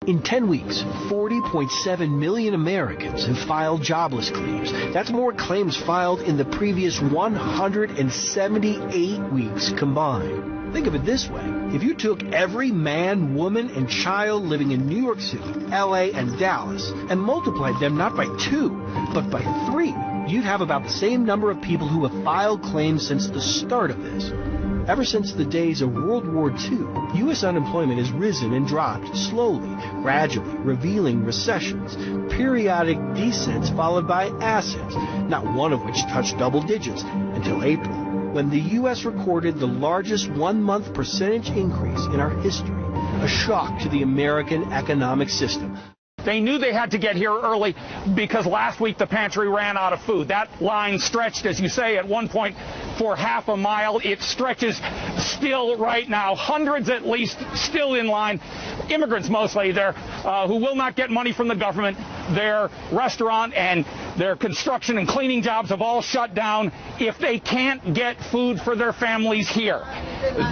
In 10 weeks, 40.7 million Americans have filed jobless claims. That's more claims filed in the previous 178 weeks combined. Think of it this way. If you took every man, woman, and child living in New York City, LA, and Dallas and multiplied them not by 2, but by 3, you'd have about the same number of people who have filed claims since the start of this. Ever since the days of World War II, U.S. unemployment has risen and dropped slowly, gradually, revealing recessions, periodic descents followed by ascents, not one of which touched double digits until April, when the U.S. recorded the largest one-month percentage increase in our history, a shock to the American economic system. They knew they had to get here early because last week the pantry ran out of food. That line stretched, as you say, at one point for half a mile. It stretches still right now. Hundreds at least still in line. Immigrants mostly there who will not get money from the government. Their restaurant and their construction and cleaning jobs have all shut down. If they can't get food for their families here,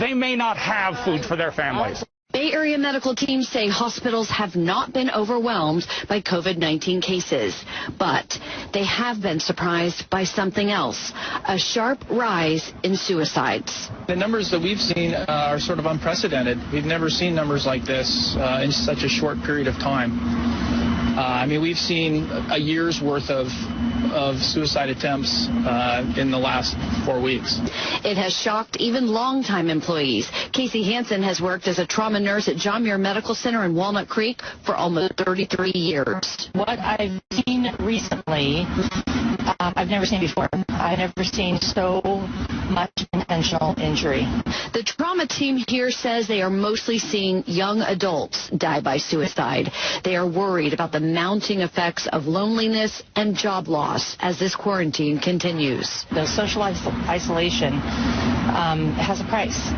they may not have food for their families. Bay Area medical teams say hospitals have not been overwhelmed by COVID-19 cases, but they have been surprised by something else, a sharp rise in suicides. The numbers that we've seen are sort of unprecedented. We've never seen numbers like this in such a short period of time. We've seen a year's worth of suicide attempts in the last 4 weeks. It has shocked even longtime employees. Casey Hansen has worked as a trauma nurse at John Muir Medical Center in Walnut Creek for almost 33 years. What I've seen recently, I've never seen before. I've never seen so much intentional injury. The trauma team here says they are mostly seeing young adults die by suicide. They are worried about the mounting effects of loneliness and job loss as this quarantine continues. The social isolation has a price.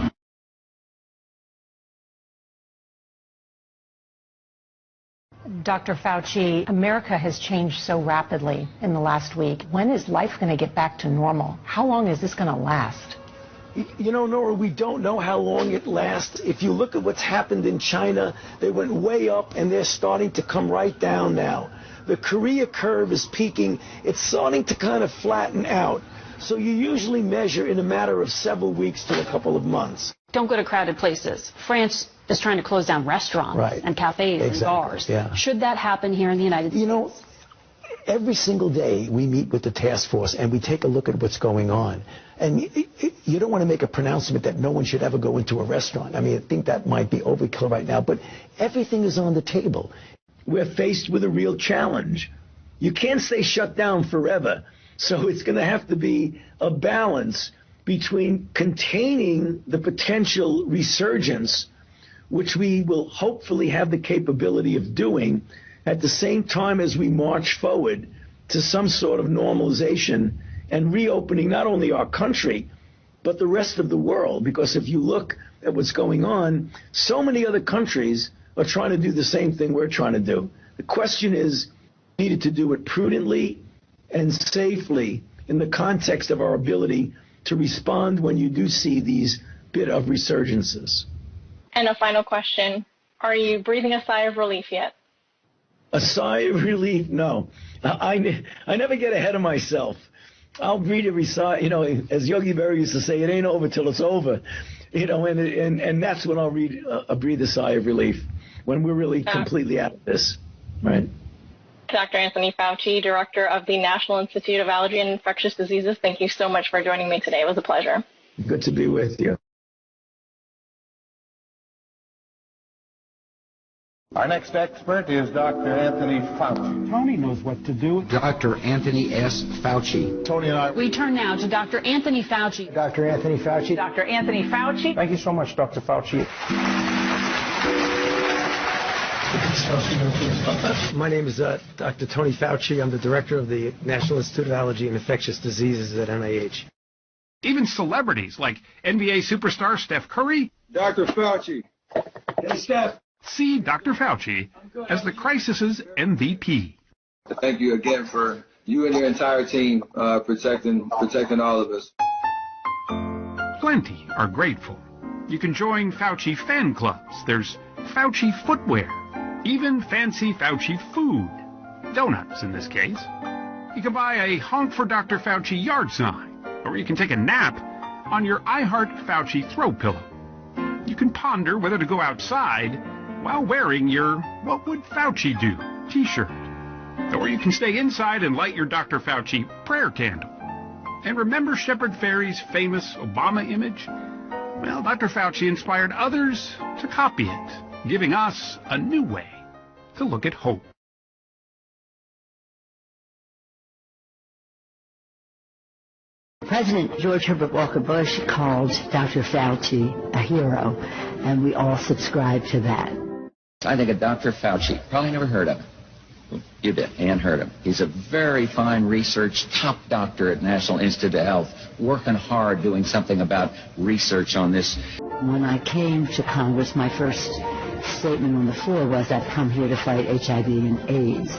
Dr. Fauci, America has changed so rapidly in the last week. When is life going to get back to normal? How long is this going to last? You know, Nora, we don't know how long it lasts. If you look at what's happened in China, they went way up and they're starting to come right down now. The Korea curve is peaking. It's starting to kind of flatten out. So you usually measure in a matter of several weeks to a couple of months. Don't go to crowded places. France is trying to close down restaurants and cafes and bars. Yeah. Should that happen here in the United States? You know, every single day we meet with the task force and we take a look at what's going on. And you don't want to make a pronouncement that no one should ever go into a restaurant. I mean, I think that might be overkill right now, but everything is on the table. We're faced with a real challenge. You can't stay shut down forever. So it's going to have to be a balance between containing the potential resurgence, which we will hopefully have the capability of doing, at the same time as we march forward to some sort of normalization and reopening not only our country, but the rest of the world. Because if you look at what's going on, so many other countries are trying to do the same thing we're trying to do. The question is, we needed to do it prudently and safely in the context of our ability to respond when you do see these bit of resurgences. And a final question. Are you breathing a sigh of relief yet? A sigh of relief? No. I never get ahead of myself. I'll breathe every sigh. You know, as Yogi Berra used to say, it ain't over till it's over. You know, and that's when I'll breathe a sigh of relief, when we're really completely out of this, right? Dr. Anthony Fauci, Director of the National Institute of Allergy and Infectious Diseases, thank you so much for joining me today. It was a pleasure. Good to be with you. Our next expert is Dr. Anthony Fauci. Tony knows what to do. Dr. Anthony S. Fauci. Tony and I. We turn now to Dr. Anthony Fauci. Dr. Anthony Fauci. Dr. Anthony Fauci. Thank you so much, Dr. Fauci. My name is Dr. Tony Fauci. I'm the director of the National Institute of Allergy and Infectious Diseases at NIH. Even celebrities like NBA superstar Steph Curry. Dr. Fauci. Hey, Steph. See Dr. Fauci as the crisis's MVP. Thank you again for you and your entire team protecting all of us. Plenty are grateful. You can join Fauci fan clubs. There's Fauci footwear. even fancy Fauci food. Donuts, in this case. You can buy a Honk for Dr. Fauci yard sign, or you can take a nap on your I Heart Fauci throw pillow. You can ponder whether to go outside while wearing your What Would Fauci Do t-shirt. Or you can stay inside and light your Dr. Fauci prayer candle. And remember Shepard Fairey's famous Obama image? Well, Dr. Fauci inspired others to copy it, giving us a new way to look at hope. President George Herbert Walker Bush called Dr. Fauci a hero, and we all subscribe to that. I think of Dr. Fauci. Probably never heard of him. You did. Ann heard him. He's a very fine research, top doctor at National Institute of Health, working hard doing something about research on this. When I came to Congress, my first statement on the floor was, I've come here to fight HIV and AIDS.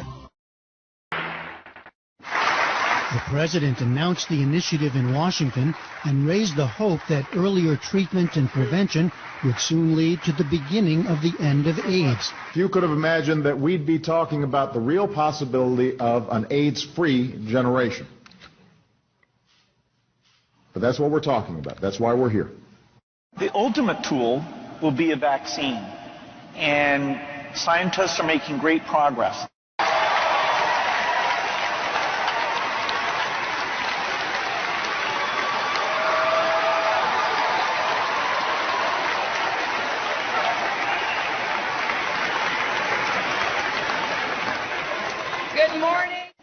The president announced the initiative in Washington and raised the hope that earlier treatment and prevention would soon lead to the beginning of the end of AIDS. Few could have imagined that we'd be talking about the real possibility of an AIDS-free generation. But that's what we're talking about. That's why we're here. The ultimate tool will be a vaccine, and scientists are making great progress.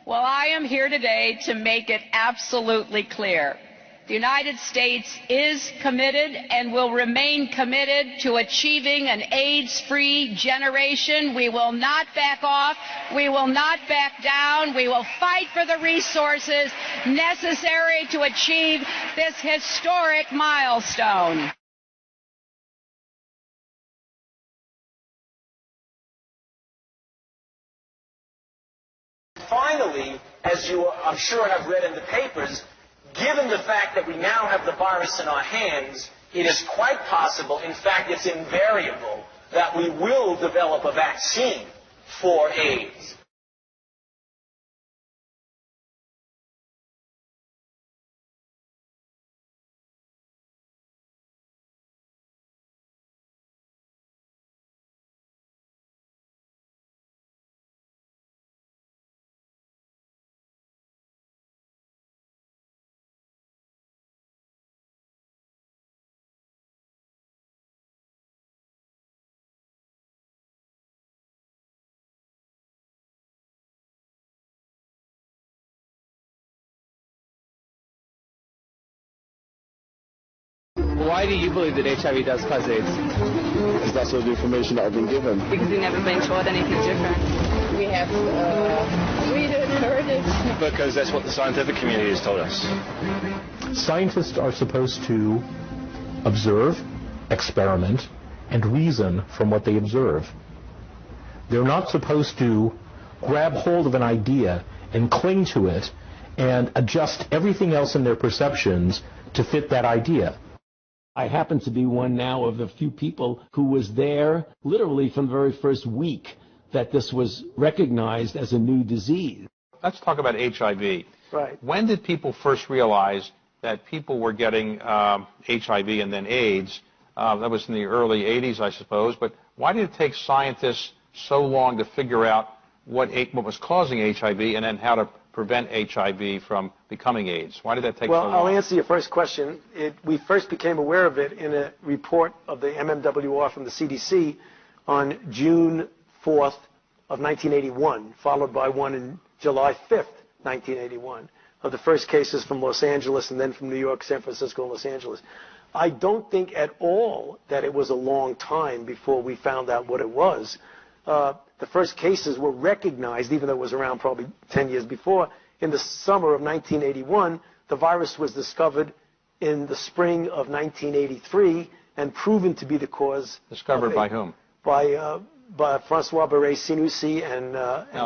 Well, I am here today to make it absolutely clear. The United States is committed and will remain committed to achieving an AIDS-free generation. We will not back off. We will not back down. We will fight for the resources necessary to achieve this historic milestone. Finally, as you, I'm sure, have read in the papers, given the fact that we now have the virus in our hands, it is quite possible, in fact, it's invariable, that we will develop a vaccine for AIDS. Why do you believe that HIV does cause AIDS? Because that's all the information that I've been given. Because we've never been taught anything different. We have read it, heard it. Because that's what the scientific community has told us. Scientists are supposed to observe, experiment, and reason from what they observe. They're not supposed to grab hold of an idea and cling to it and adjust everything else in their perceptions to fit that idea. I happen to be one now of the few people who was there literally from the very first week that this was recognized as a new disease. Let's talk about HIV. Right. When did people first realize that people were getting HIV and then AIDS? That was in the early 80s, I suppose. But why did it take scientists so long to figure out what was causing HIV and then how to prevent HIV from becoming AIDS? Why did that take so long? Well, I'll answer your first question. We first became aware of it in a report of the MMWR from the CDC on June 4th of 1981, followed by one in July 5th, 1981, of the first cases from Los Angeles and then from New York, San Francisco, and Los Angeles. I don't think at all that it was a long time before we found out what it was. The first cases were recognized, even though it was around probably 10 years before. In the summer of 1981, the virus was discovered in the spring of 1983 and proven to be the cause. Discovered by whom? By Francois Barré-Sinoussi and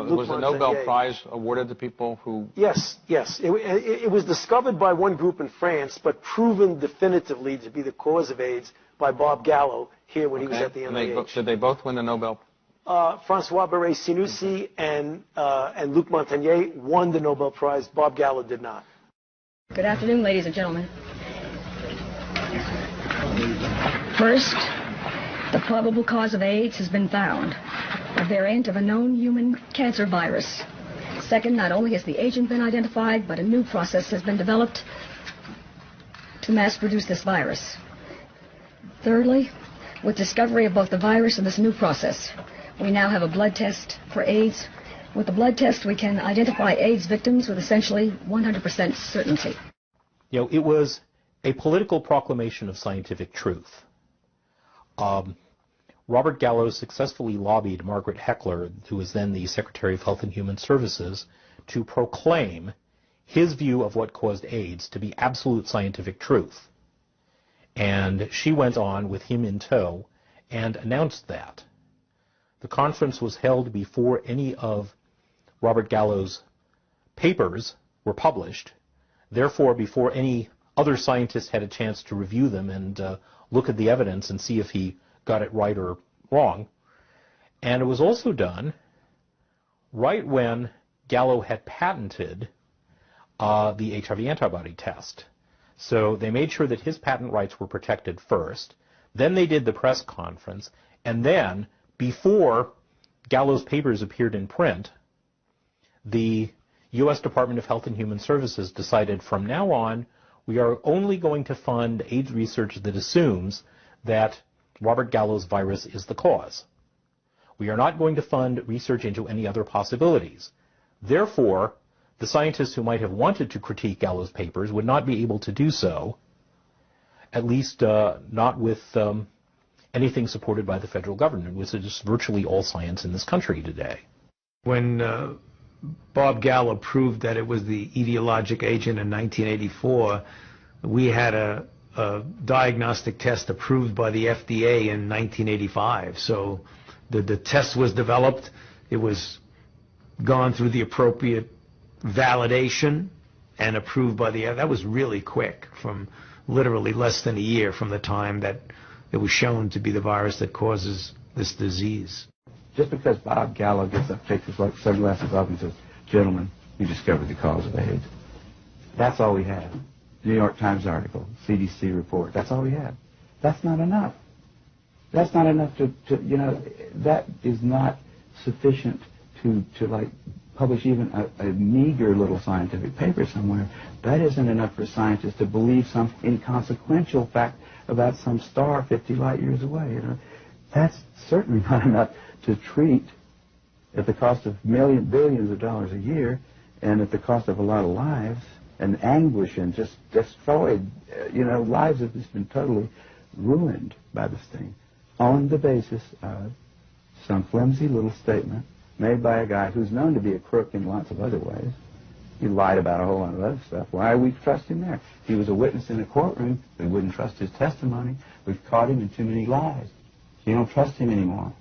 Luc was the Nobel Prize awarded to people who? Yes. It was discovered by one group in France, but proven definitively to be the cause of AIDS by Bob Gallo here when he was at the NIH. Did they both win the Nobel Francois Barré-Sinoussi and Luc Montagnier won the Nobel Prize. Bob Gallo did not. Good afternoon, ladies and gentlemen. First, the probable cause of AIDS has been found, a variant of a known human cancer virus. Second, not only has the agent been identified, but a new process has been developed to mass produce this virus. Thirdly, with discovery of both the virus and this new process, we now have a blood test for AIDS. With the blood test, we can identify AIDS victims with essentially 100% certainty. You know, it was a political proclamation of scientific truth. Robert Gallo successfully lobbied Margaret Heckler, who was then the Secretary of Health and Human Services, to proclaim his view of what caused AIDS to be absolute scientific truth. And she went on with him in tow and announced that. The conference was held before any of Robert Gallo's papers were published, therefore before any other scientists had a chance to review them and look at the evidence and see if he got it right or wrong. And it was also done right when Gallo had patented the HIV antibody test. So they made sure that his patent rights were protected first, then they did the press conference, and then, before Gallo's papers appeared in print, the U.S. Department of Health and Human Services decided from now on we are only going to fund AIDS research that assumes that Robert Gallo's virus is the cause. We are not going to fund research into any other possibilities. Therefore, the scientists who might have wanted to critique Gallo's papers would not be able to do so, at least not with anything supported by the federal government, which is virtually all science in this country today. When Bob Gallo proved that it was the etiologic agent in 1984, we had a diagnostic test approved by the FDA in 1985. So the test was developed, it was gone through the appropriate validation and approved by the FDA. That was really quick, from literally less than a year from the time that it was shown to be the virus that causes this disease. Just because Bob Gallo gets up, takes his sunglasses off and says, "Gentlemen, we discovered the cause of AIDS." That's all we have. New York Times article, CDC report. That's all we have. That's not enough. That's not enough to that is not sufficient to like publish even a meager little scientific paper somewhere. That isn't enough for scientists to believe some inconsequential fact about some star 50 light years away. That's certainly not enough to treat at the cost of billions of dollars a year and at the cost of a lot of lives and anguish and just destroyed, lives have just been totally ruined by this thing on the basis of some flimsy little statement made by a guy who's known to be a crook in lots of other ways. He lied about a whole lot of other stuff. Why we trust him there? He was a witness in a courtroom. We wouldn't trust his testimony. We've caught him in too many lies. So you don't trust him anymore.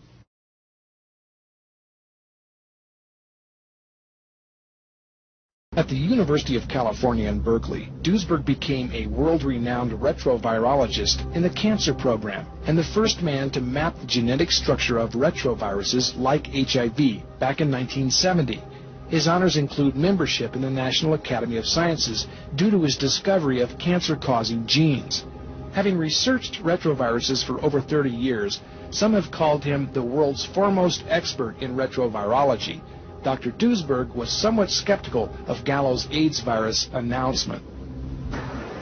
At the University of California in Berkeley, Duesberg became a world-renowned retrovirologist in the cancer program and the first man to map the genetic structure of retroviruses like HIV back in 1970. His honors include membership in the National Academy of Sciences due to his discovery of cancer-causing genes. Having researched retroviruses for over 30 years, some have called him the world's foremost expert in retrovirology. Dr. Duesberg was somewhat skeptical of Gallo's AIDS virus announcement.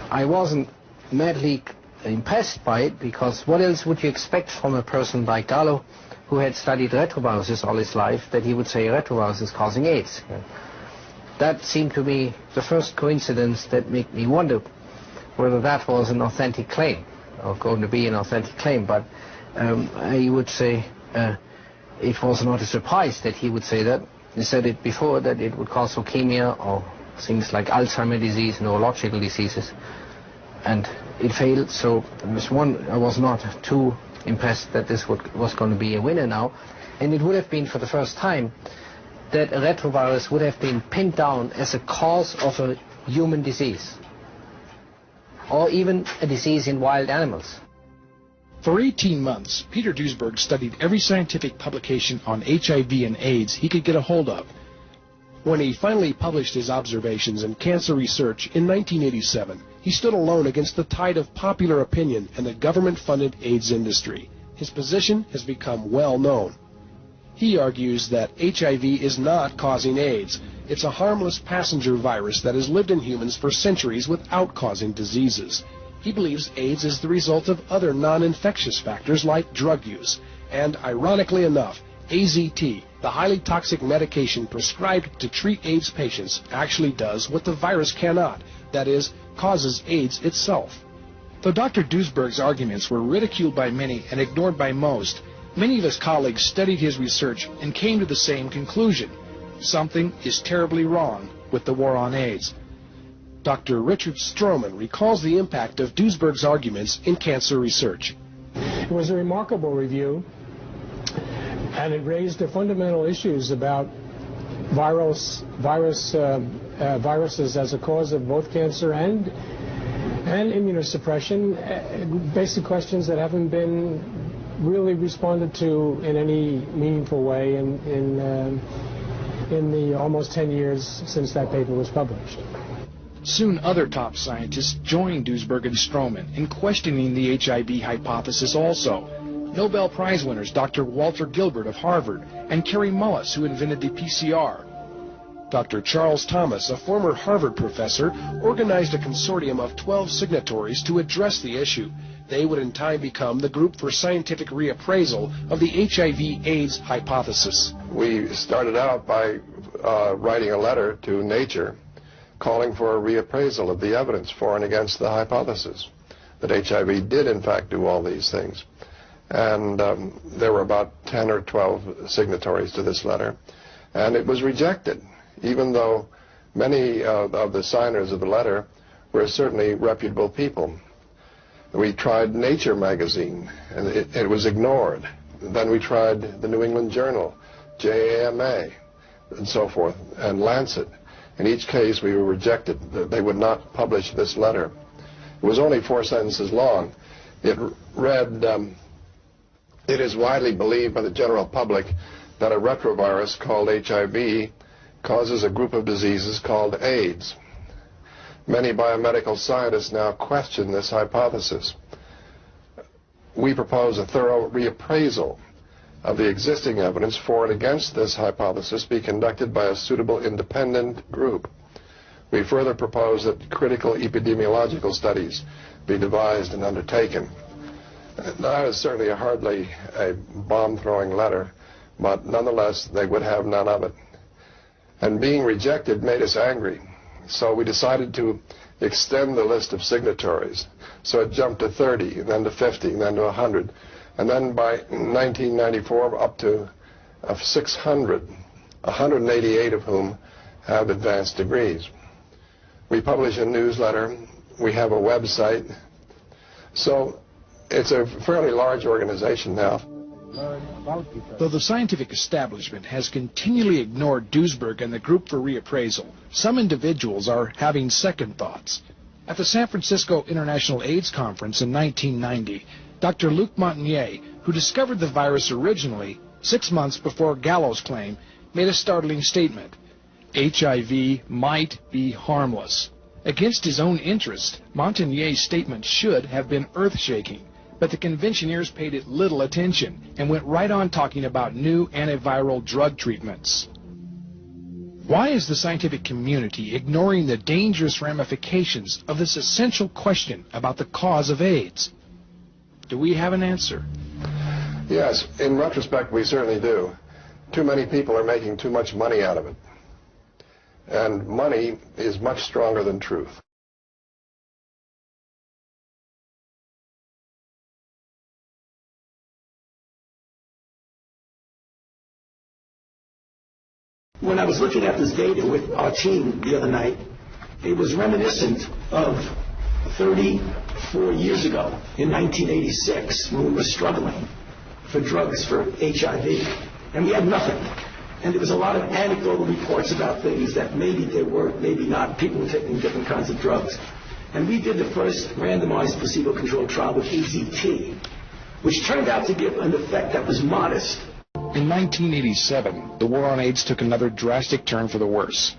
I wasn't madly impressed by it, because what else would you expect from a person like Gallo, who had studied retroviruses all his life, that he would say a retrovirus is causing AIDS? That seemed to me the first coincidence that made me wonder whether that was an authentic claim, or going to be an authentic claim. But I would say it was not a surprise that he would say that. He said it before, that it would cause leukemia or things like Alzheimer's disease, neurological diseases, and it failed. So I was not too impressed that this was going to be a winner now, and it would have been for the first time that a retrovirus would have been pinned down as a cause of a human disease, or even a disease in wild animals. For 18 months, Peter Duesberg studied every scientific publication on HIV and AIDS he could get a hold of. When he finally published his observations in Cancer Research in 1987, he stood alone against the tide of popular opinion and the government-funded AIDS industry. His position has become well known. He argues that HIV is not causing AIDS. It's a harmless passenger virus that has lived in humans for centuries without causing diseases. He believes AIDS is the result of other non-infectious factors like drug use. And ironically enough, AZT, the highly toxic medication prescribed to treat AIDS patients, actually does what the virus cannot, that is, causes AIDS itself. Though Dr. Duesberg's arguments were ridiculed by many and ignored by most, many of his colleagues studied his research and came to the same conclusion. Something is terribly wrong with the war on AIDS. Dr. Richard Stroman recalls the impact of Duesberg's arguments in Cancer Research. It was a remarkable review, and it raised the fundamental issues about viruses as a cause of both cancer and immunosuppression, basic questions that haven't been really responded to in any meaningful way in the almost 10 years since that paper was published. Soon other top scientists joined Duesberg and Stroman in questioning the HIV hypothesis also. Nobel Prize winners Dr. Walter Gilbert of Harvard and Kary Mullis, who invented the PCR. Dr. Charles Thomas, a former Harvard professor, organized a consortium of 12 signatories to address the issue. They would in time become the Group for Scientific Reappraisal of the HIV-AIDS hypothesis. We started out by writing a letter to Nature calling for a reappraisal of the evidence for and against the hypothesis that HIV did in fact do all these things. And there were about 10 or 12 signatories to this letter, and it was rejected, even though many of the signers of the letter were certainly reputable people. We tried Nature magazine, and it was ignored. Then we tried the New England Journal, JAMA, and so forth, and Lancet. In each case, we were rejected. They would not publish this letter. It was only 4 sentences long. It read, it is widely believed by the general public that a retrovirus called HIV causes a group of diseases called AIDS. Many biomedical scientists now question this hypothesis. We propose a thorough reappraisal of the existing evidence for and against this hypothesis be conducted by a suitable independent group. We further propose that critical epidemiological studies be devised and undertaken. That is certainly hardly a bomb-throwing letter, but nonetheless they would have none of it. And being rejected made us angry, so we decided to extend the list of signatories. So it jumped to 30, and then to 50, and then to 100. And then by 1994 up to 600, 188 of whom have advanced degrees. We publish a newsletter, we have a website, so it's a fairly large organization now. Though the scientific establishment has continually ignored Duesberg and the Group for Reappraisal, some individuals are having second thoughts. At the San Francisco International AIDS Conference in 1990, Dr. Luc Montagnier, who discovered the virus originally 6 months before Gallo's claim, made a startling statement. HIV might be harmless. Against his own interest, Montagnier's statement should have been earth-shaking, but the conventioneers paid it little attention and went right on talking about new antiviral drug treatments. Why is the scientific community ignoring the dangerous ramifications of this essential question about the cause of AIDS? Do we have an answer? Yes, in retrospect, we certainly do. Too many people are making too much money out of it. And money is much stronger than truth. When I was looking at this data with our team the other night, it was reminiscent of 34 years ago, in 1986, when we were struggling for drugs for HIV, and we had nothing. And there was a lot of anecdotal reports about things that maybe there were, maybe not. People were taking different kinds of drugs. And we did the first randomized placebo-controlled trial with AZT. which turned out to give an effect that was modest. In 1987, the war on AIDS took another drastic turn for the worse.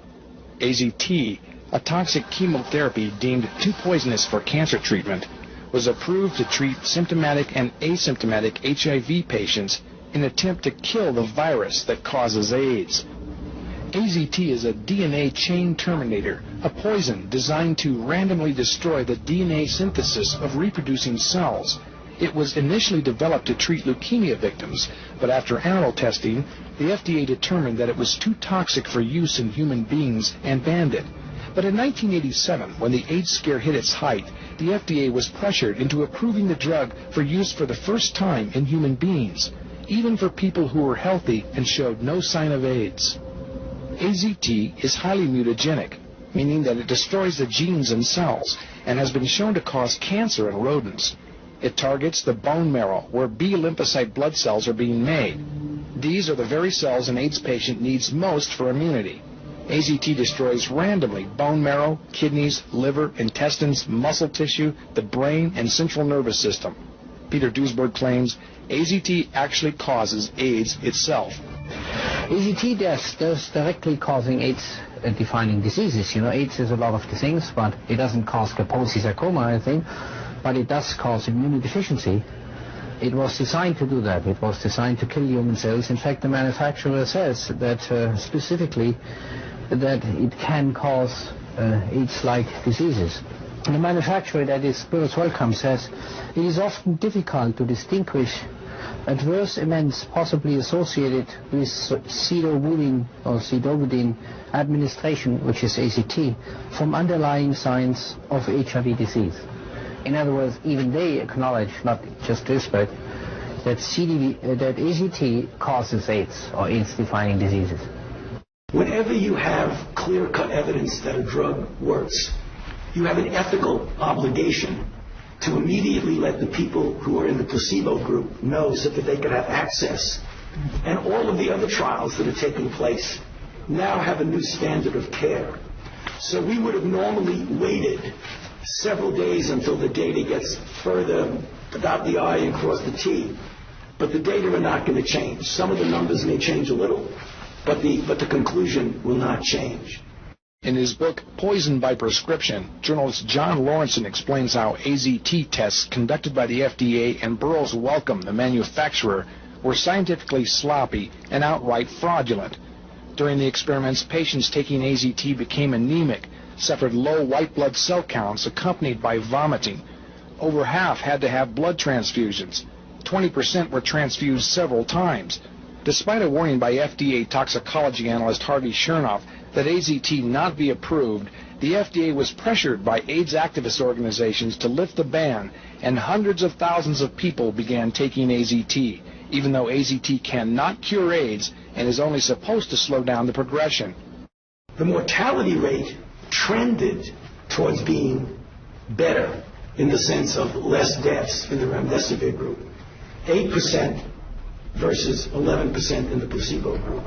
AZT, a toxic chemotherapy deemed too poisonous for cancer treatment, was approved to treat symptomatic and asymptomatic HIV patients in an attempt to kill the virus that causes AIDS. AZT is a DNA chain terminator, a poison designed to randomly destroy the DNA synthesis of reproducing cells. It was initially developed to treat leukemia victims, but after animal testing, the FDA determined that it was too toxic for use in human beings and banned it. But in 1987, when the AIDS scare hit its height, the FDA was pressured into approving the drug for use for the first time in human beings, even for people who were healthy and showed no sign of AIDS. AZT is highly mutagenic, meaning that it destroys the genes in cells and has been shown to cause cancer in rodents. It targets the bone marrow, where B lymphocyte blood cells are being made. These are the very cells an AIDS patient needs most for immunity. AZT destroys randomly bone marrow, kidneys, liver, intestines, muscle tissue, the brain, and central nervous system. Peter Duesberg claims AZT actually causes AIDS itself. AZT does directly causing AIDS-defining diseases. You know, AIDS is a lot of things, but it doesn't cause Kaposi sarcoma or anything, but it does cause immunodeficiency. It was designed to do that. It was designed to kill human cells. In fact, the manufacturer says that specifically that it can cause AIDS-like diseases. The manufacturer, that is Burroughs Wellcome, says it is often difficult to distinguish adverse events possibly associated with pseudovidin or pseudovidin administration, which is AZT, from underlying signs of HIV disease. In other words, even they acknowledge, not just Duisberg, that AZT causes AIDS or AIDS-defining diseases. Whenever you have clear-cut evidence that a drug works, you have an ethical obligation to immediately let the people who are in the placebo group know so that they could have access. And all of the other trials that are taking place now have a new standard of care. So we would have normally waited several days until the data gets further, dot the I and cross the T. But the data are not going to change. Some of the numbers may change a little, but the conclusion will not change. In his book, Poison by Prescription, journalist John Lawrenson explains how AZT tests conducted by the FDA and Burroughs Wellcome, the manufacturer, were scientifically sloppy and outright fraudulent. During the experiments, patients taking AZT became anemic, suffered low white blood cell counts accompanied by vomiting. Over half had to have blood transfusions. 20% were transfused several times. Despite a warning by FDA toxicology analyst Harvey Chernoff that AZT not be approved, the FDA was pressured by AIDS activist organizations to lift the ban, and hundreds of thousands of people began taking AZT, even though AZT cannot cure AIDS and is only supposed to slow down the progression. The mortality rate trended towards being better in the sense of less deaths in the remdesivir group. 8% versus 11% in the placebo group.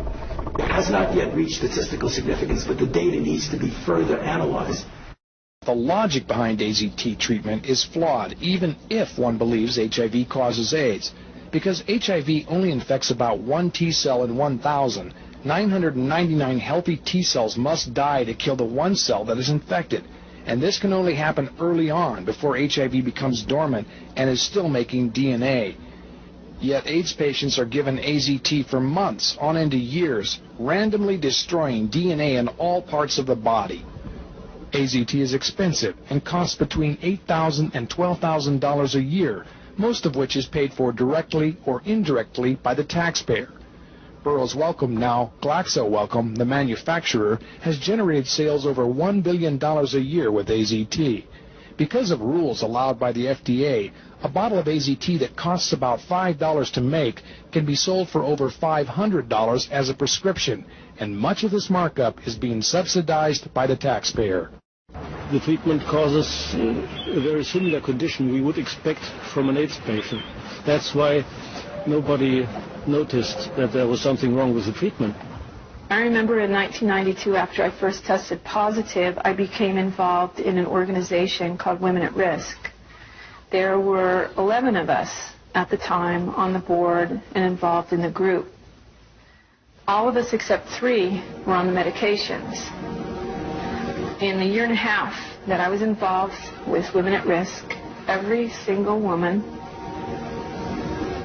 It has not yet reached statistical significance, but the data needs to be further analyzed. The logic behind AZT treatment is flawed, even if one believes HIV causes AIDS, because HIV only infects about 1 T cell in 1,000. 999 healthy T cells must die to kill the 1 cell that is infected, and this can only happen early on before HIV becomes dormant and is still making DNA. Yet AIDS patients are given AZT for months, on into years, randomly destroying DNA in all parts of the body. AZT is expensive and costs between $8,000 and $12,000 a year, most of which is paid for directly or indirectly by the taxpayer. Burroughs Wellcome, now Glaxo Wellcome, the manufacturer, has generated sales over $1 billion a year with AZT. Because of rules allowed by the FDA, a bottle of AZT that costs about $5 to make can be sold for over $500 as a prescription, and much of this markup is being subsidized by the taxpayer. The treatment causes a very similar condition we would expect from an AIDS patient. That's why nobody noticed that there was something wrong with the treatment. I remember in 1992, after I first tested positive, I became involved in an organization called Women at Risk. There were 11 of us at the time on the board and involved in the group. All of us except 3 were on the medications. In the year and a half that I was involved with Women at Risk, every single woman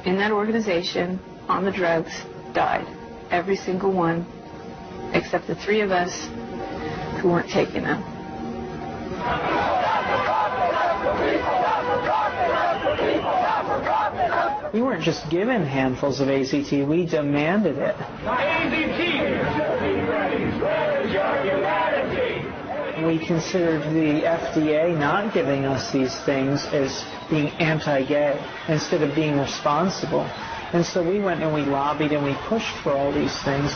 in that organization on the drugs died. Every single one, except the 3 of us who weren't taking them. We weren't just given handfuls of AZT, we demanded it. We considered the FDA not giving us these things as being anti-gay instead of being responsible. And so we went and we lobbied and we pushed for all these things,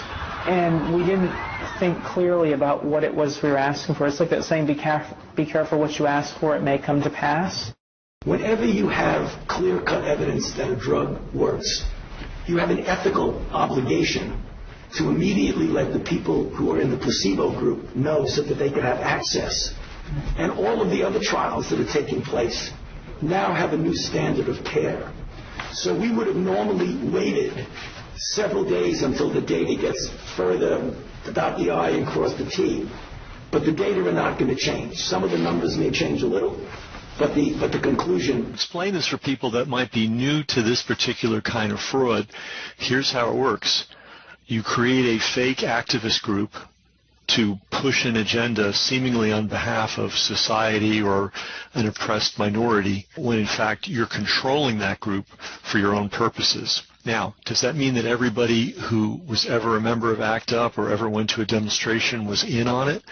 and we didn't think clearly about what it was we were asking for. It's like that saying, be careful what you ask for, it may come to pass. Whenever you have clear-cut evidence that a drug works, you have an ethical obligation to immediately let the people who are in the placebo group know so that they can have access. And all of the other trials that are taking place now have a new standard of care. So we would have normally waited several days until the data gets further to dot the I and cross the T. But the data are not going to change. Some of the numbers may change a little, but the conclusion. Explain this for people that might be new to this particular kind of fraud. Here's how it works. You create a fake activist group to push an agenda seemingly on behalf of society or an oppressed minority, when in fact you're controlling that group for your own purposes. Now, does that mean that everybody who was ever a member of ACT UP or ever went to a demonstration was in on it,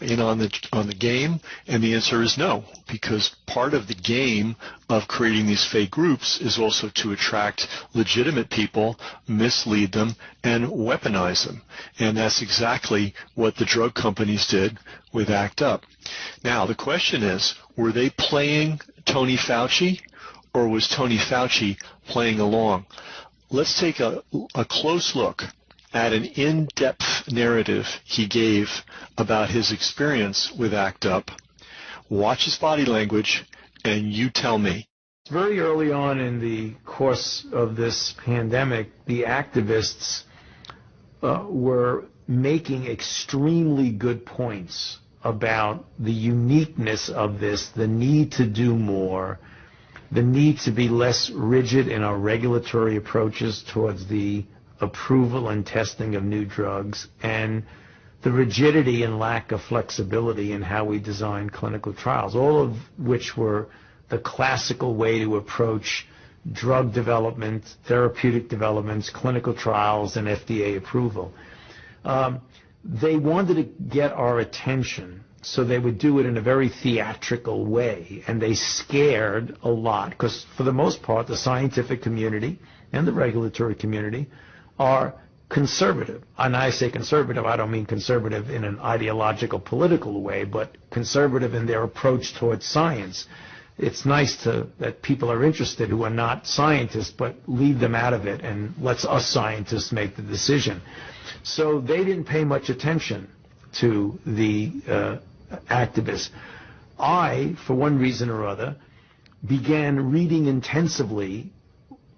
in on the game? And the answer is no, because part of the game of creating these fake groups is also to attract legitimate people, mislead them, and weaponize them. And that's exactly what the drug companies did with ACT UP. Now, the question is, were they playing Tony Fauci, or was Tony Fauci playing along? Let's take a close look at an in-depth narrative he gave about his experience with ACT UP. Watch his body language, and you tell me. Very early on in the course of this pandemic, the activists were making extremely good points about the uniqueness of this, the need to do more, the need to be less rigid in our regulatory approaches towards the approval and testing of new drugs, and the rigidity and lack of flexibility in how we design clinical trials, all of which were the classical way to approach drug development, therapeutic developments, clinical trials, and FDA approval. They wanted to get our attention, so they would do it in a very theatrical way, and they scared a lot, because for the most part, the scientific community and the regulatory community are conservative. And I say conservative, I don't mean conservative in an ideological, political way, but conservative in their approach towards science. It's nice that people are interested who are not scientists, but leave them out of it and lets us scientists make the decision. So they didn't pay much attention to the activists. I, for one reason or other, began reading intensively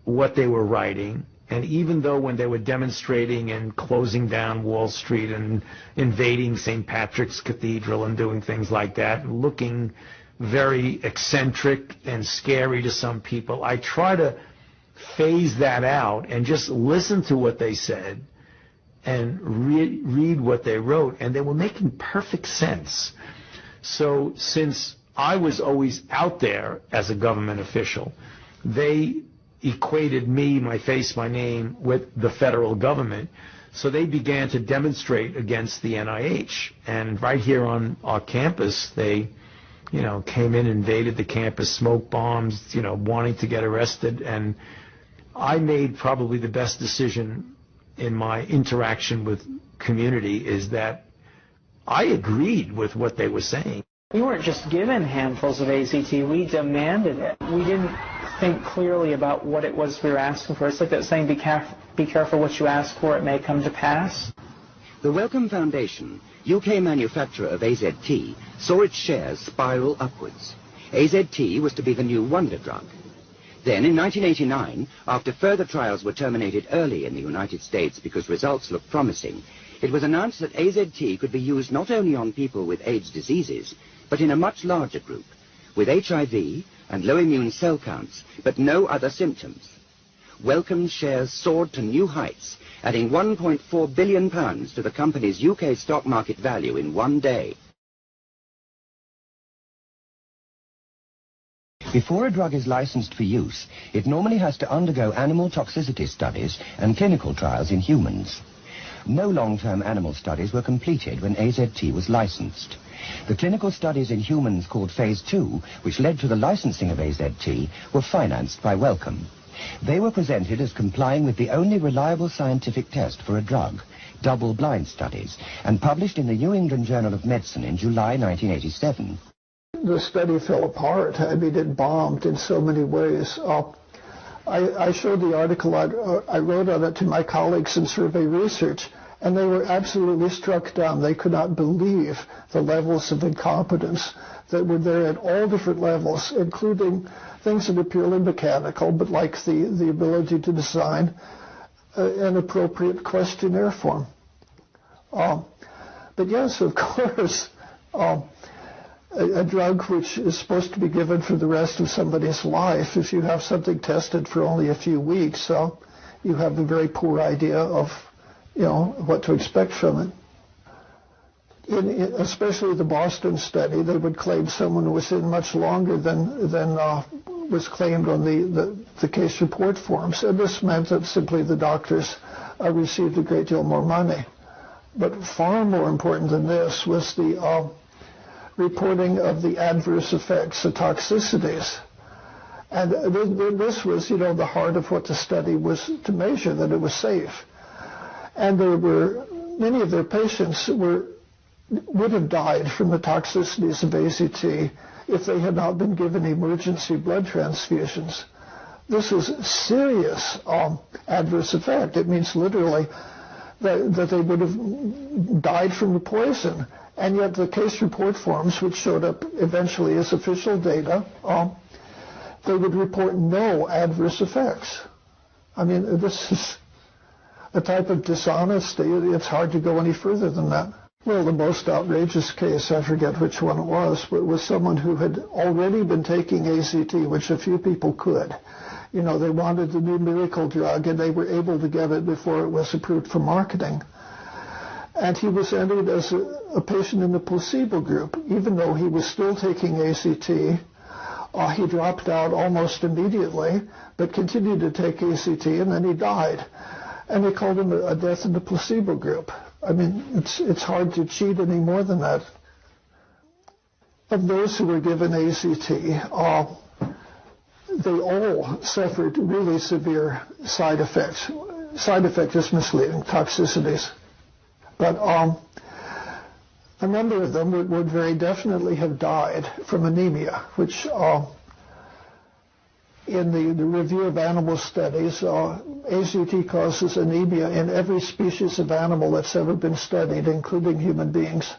what they were writing, and even though when they were demonstrating and closing down Wall Street and invading St. Patrick's Cathedral and doing things like that, looking very eccentric and scary to some people, I try to phase that out and just listen to what they said and read what they wrote, and they were making perfect sense. So since I was always out there as a government official, they equated me, my face, my name, with the federal government. So they began to demonstrate against the NIH. And right here on our campus, they, came in, invaded the campus, smoked bombs, wanting to get arrested. And I made probably the best decision in my interaction with community, is that I agreed with what they were saying. We weren't just given handfuls of AZT, we demanded it. We didn't think clearly about what it was we were asking for. It's like that saying, be careful what you ask for, it may come to pass. The Wellcome Foundation, UK manufacturer of AZT, saw its shares spiral upwards. AZT was to be the new wonder drug. Then, in 1989, after further trials were terminated early in the United States because results looked promising, it was announced that AZT could be used not only on people with AIDS diseases, but in a much larger group, with HIV and low immune cell counts, but no other symptoms. Wellcome's shares soared to new heights, adding £1.4 billion to the company's UK stock market value in one day. Before a drug is licensed for use, it normally has to undergo animal toxicity studies and clinical trials in humans. No long-term animal studies were completed when AZT was licensed. The clinical studies in humans called Phase 2, which led to the licensing of AZT, were financed by Wellcome. They were presented as complying with the only reliable scientific test for a drug, double-blind studies, and published in the New England Journal of Medicine in July 1987. The study fell apart. I mean, it bombed in so many ways. I showed the article I wrote on it to my colleagues in survey research, and they were absolutely struck dumb. They could not believe the levels of incompetence that were there at all different levels, including things that are purely mechanical, but like the ability to design an appropriate questionnaire form. But yes, of course, a drug which is supposed to be given for the rest of somebody's life, if you have something tested for only a few weeks, you have a very poor idea of, what to expect from it. Especially the Boston study, they would claim someone was in much longer than was claimed on the case report forms, and this meant that simply the doctors received a great deal more money. But far more important than this was the reporting of the adverse effects, the toxicities. And this was, the heart of what the study was to measure, that it was safe. And there were many of their patients would have died from the toxicities of AZT if they had not been given emergency blood transfusions. This is serious adverse effect. It means literally that they would have died from the poison. And yet the case report forms, which showed up eventually as official data, they would report no adverse effects. I mean, this is a type of dishonesty. It's hard to go any further than that. Well, the most outrageous case, I forget which one it was, but it was someone who had already been taking AZT, which a few people could. They wanted the new miracle drug, and they were able to get it before it was approved for marketing. And he was entered as a patient in the placebo group. Even though he was still taking AZT, he dropped out almost immediately, but continued to take AZT, and then he died. And they called him a death in the placebo group. I mean, it's hard to cheat any more than that. Of those who were given AZT, they all suffered really severe side effects. Side effect is misleading, toxicities. But a number of them would very definitely have died from anemia, which in the review of animal studies, AZT causes anemia in every species of animal that's ever been studied, including human beings.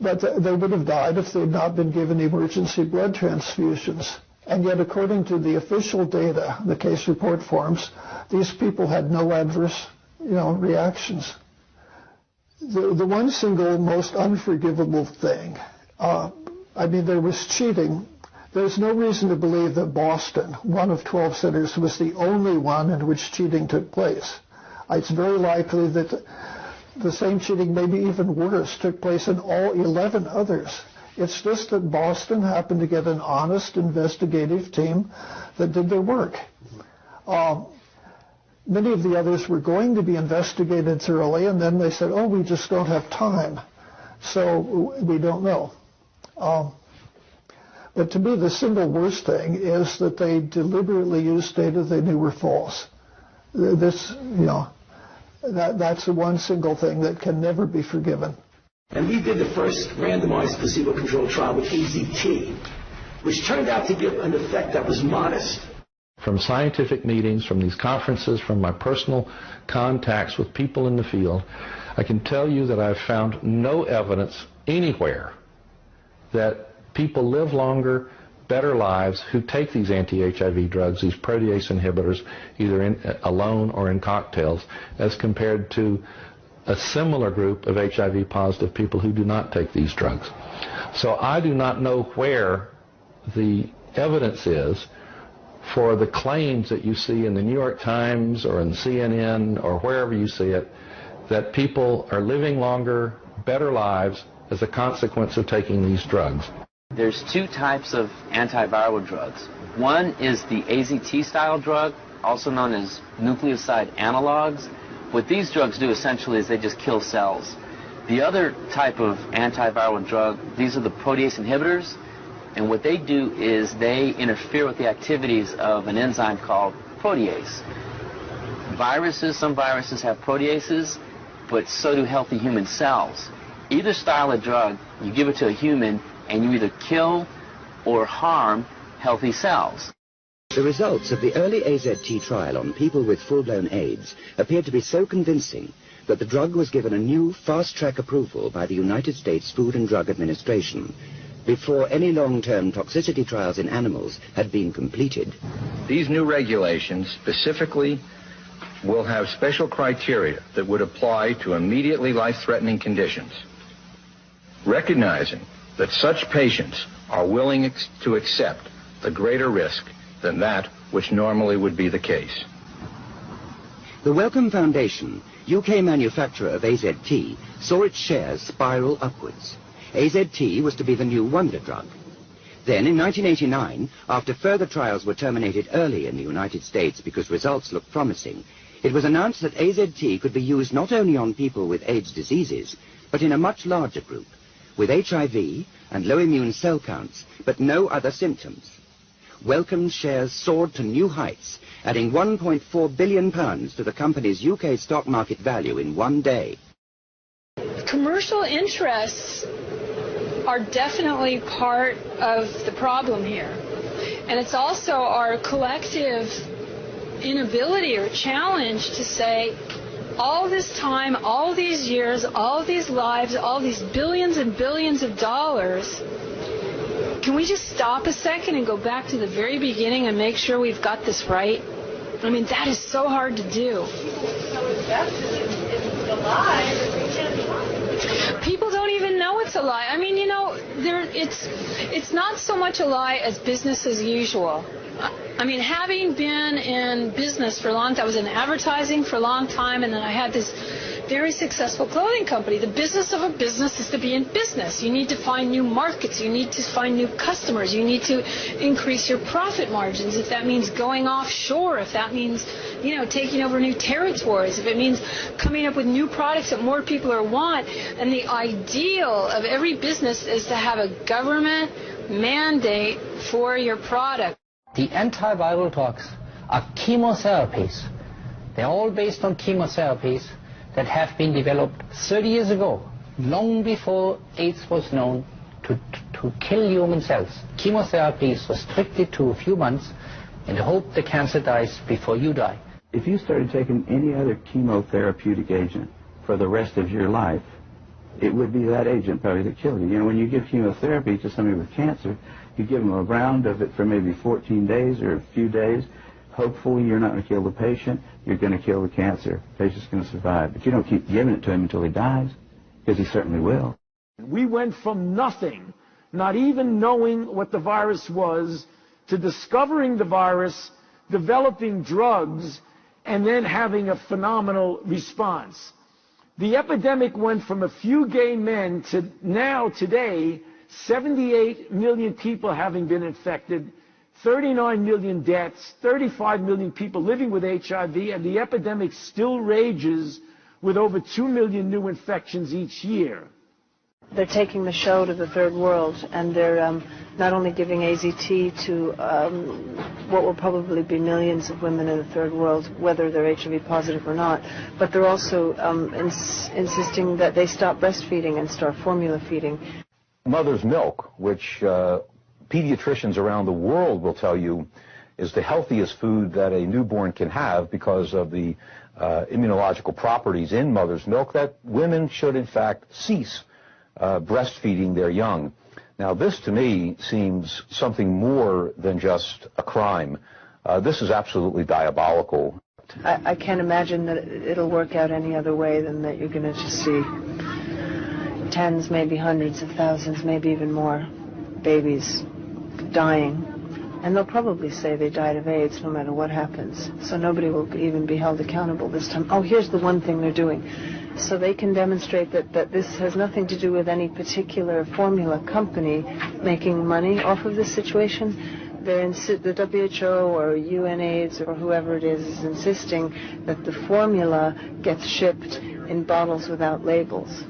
But they would have died if they had not been given emergency blood transfusions. And yet, according to the official data, the case report forms, these people had no adverse, reactions. The one single most unforgivable thing, there was cheating. There's no reason to believe that Boston, one of 12 centers, was the only one in which cheating took place. It's very likely that the same cheating, maybe even worse, took place in all 11 others. It's just that Boston happened to get an honest investigative team that did their work. Many of the others were going to be investigated thoroughly, and then they said, we just don't have time, so we don't know. But to me, the single worst thing is that they deliberately used data they knew were false. That's the one single thing that can never be forgiven. And we did the first randomized placebo-controlled trial with AZT, which turned out to give an effect that was modest. From scientific meetings, from these conferences, from my personal contacts with people in the field, I can tell you that I've found no evidence anywhere that people live longer better lives who take these anti-HIV drugs, these protease inhibitors, either alone or in cocktails, as compared to a similar group of HIV positive people who do not take these drugs. So I do not know where the evidence is for the claims that you see in the New York Times or in CNN or wherever you see it, that people are living longer, better lives as a consequence of taking these drugs. There's two types of antiviral drugs. One is the AZT style drug, also known as nucleoside analogs. What these drugs do essentially is they just kill cells. The other type of antiviral drug, these are the protease inhibitors, and what they do is they interfere with the activities of an enzyme called protease. Some viruses have proteases, but so do healthy human cells. Either style of drug, you give it to a human, and you either kill or harm healthy cells. The results of the early AZT trial on people with full-blown AIDS appeared to be so convincing that the drug was given a new fast-track approval by the United States Food and Drug Administration before any long-term toxicity trials in animals had been completed. These new regulations specifically will have special criteria that would apply to immediately life-threatening conditions, recognizing that such patients are willing to accept the greater risk than that which normally would be the case. The Wellcome Foundation, UK manufacturer of AZT, saw its shares spiral upwards. AZT was to be the new wonder drug. Then, in 1989, after further trials were terminated early in the United States because results looked promising, it was announced that AZT could be used not only on people with AIDS diseases, but in a much larger group, with HIV and low immune cell counts, but no other symptoms. Wellcome's shares soared to new heights, adding £1.4 billion to the company's UK stock market value in one day. Commercial interests are definitely part of the problem here. And it's also our collective inability or challenge to say, all this time, all these years, all these lives, all these billions and billions of dollars, can we just stop a second and go back to the very beginning and make sure we've got this right? I mean, that is so hard to do. People don't even know it's a lie. I mean, you know, it's not so much a lie as business as usual. I mean, having been in business for a long time, I was in advertising for a long time, and then I had this very successful clothing company. The business of a business is to be in business. You need to find new markets. You need to find new customers. You need to increase your profit margins. If that means going offshore, if that means, you know, taking over new territories, if it means coming up with new products that more people want. And the ideal of every business is to have a government mandate for your product. The antiviral drugs are chemotherapies. They're all based on chemotherapies that have been developed 30 years ago, long before AIDS was known, to kill human cells. Chemotherapy is restricted to a few months in the hope the cancer dies before you die. If you started taking any other chemotherapeutic agent for the rest of your life, it would be that agent probably that killed you. You know, when you give chemotherapy to somebody with cancer, you give them a round of it for maybe 14 days or a few days. Hopefully you're not going to kill the patient, you're going to kill the cancer. The patient's going to survive. But you don't keep giving it to him until he dies, because he certainly will. We went from nothing, not even knowing what the virus was, to discovering the virus, developing drugs, and then having a phenomenal response. The epidemic went from a few gay men to now, today, 78 million people having been infected, 39 million deaths, 35 million people living with HIV, and the epidemic still rages with over 2 million new infections each year. They're taking the show to the third world, and they're not only giving AZT to what will probably be millions of women in the third world, whether they're HIV positive or not, but they're also insisting that they stop breastfeeding and start formula feeding. Mother's milk, which pediatricians around the world will tell you is the healthiest food that a newborn can have because of the immunological properties in mother's milk, that women should in fact cease breastfeeding their young. Now, this to me seems something more than just a crime. This is absolutely diabolical. I can't imagine that it'll work out any other way than that you're going to just see tens, maybe hundreds of thousands, maybe even more babies dying. And they'll probably say they died of AIDS no matter what happens. So nobody will even be held accountable this time. Oh, here's the one thing they're doing. So they can demonstrate that this has nothing to do with any particular formula company making money off of this situation. The WHO or UNAIDS or whoever it is insisting that the formula gets shipped in bottles without labels.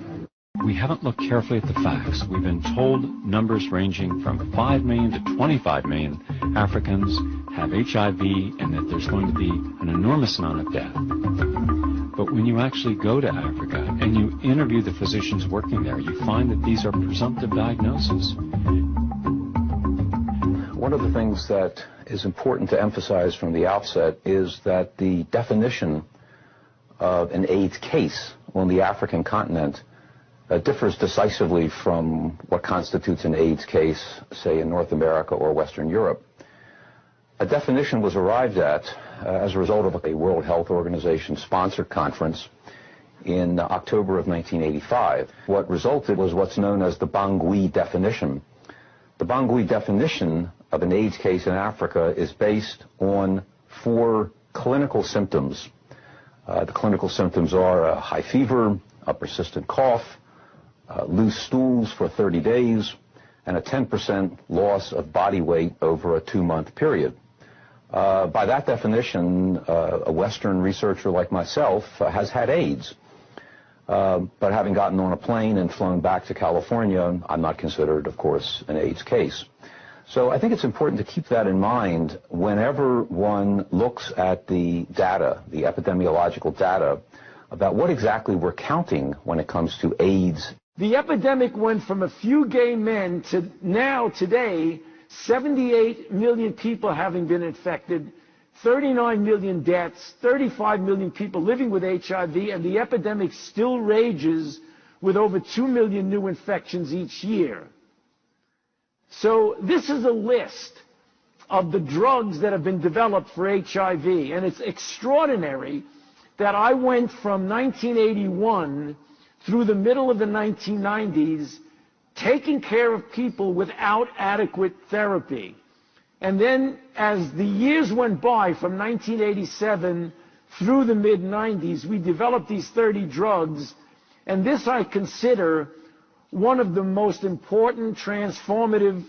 We haven't looked carefully at the facts. We've been told numbers ranging from 5 million to 25 million Africans have HIV and that there's going to be an enormous amount of death. But when you actually go to Africa and you interview the physicians working there, you find that these are presumptive diagnoses. One of the things that is important to emphasize from the outset is that the definition of an AIDS case on the African continent differs decisively from what constitutes an AIDS case, say, in North America or Western Europe. A definition was arrived at as a result of a World Health Organization sponsored conference in October of 1985. What resulted was what's known as the Bangui definition. The Bangui definition of an AIDS case in Africa is based on 4 clinical symptoms. The clinical symptoms are high fever, a persistent cough, loose stools for 30 days, and a 10% loss of body weight over a 2-month period. By that definition, a Western researcher like myself has had AIDS. But having gotten on a plane and flown back to California, I'm not considered, of course, an AIDS case. So I think it's important to keep that in mind whenever one looks at the data, the epidemiological data, about what exactly we're counting when it comes to AIDS. The epidemic went from a few gay men to now, today, 78 million people having been infected, 39 million deaths, 35 million people living with HIV, and the epidemic still rages with over 2 million new infections each year. So this is a list of the drugs that have been developed for HIV, and it's extraordinary that I went from 1981 through the middle of the 1990s taking care of people without adequate therapy. And then as the years went by from 1987 through the mid-90s, we developed these 30 drugs, and this I consider one of the most important transformative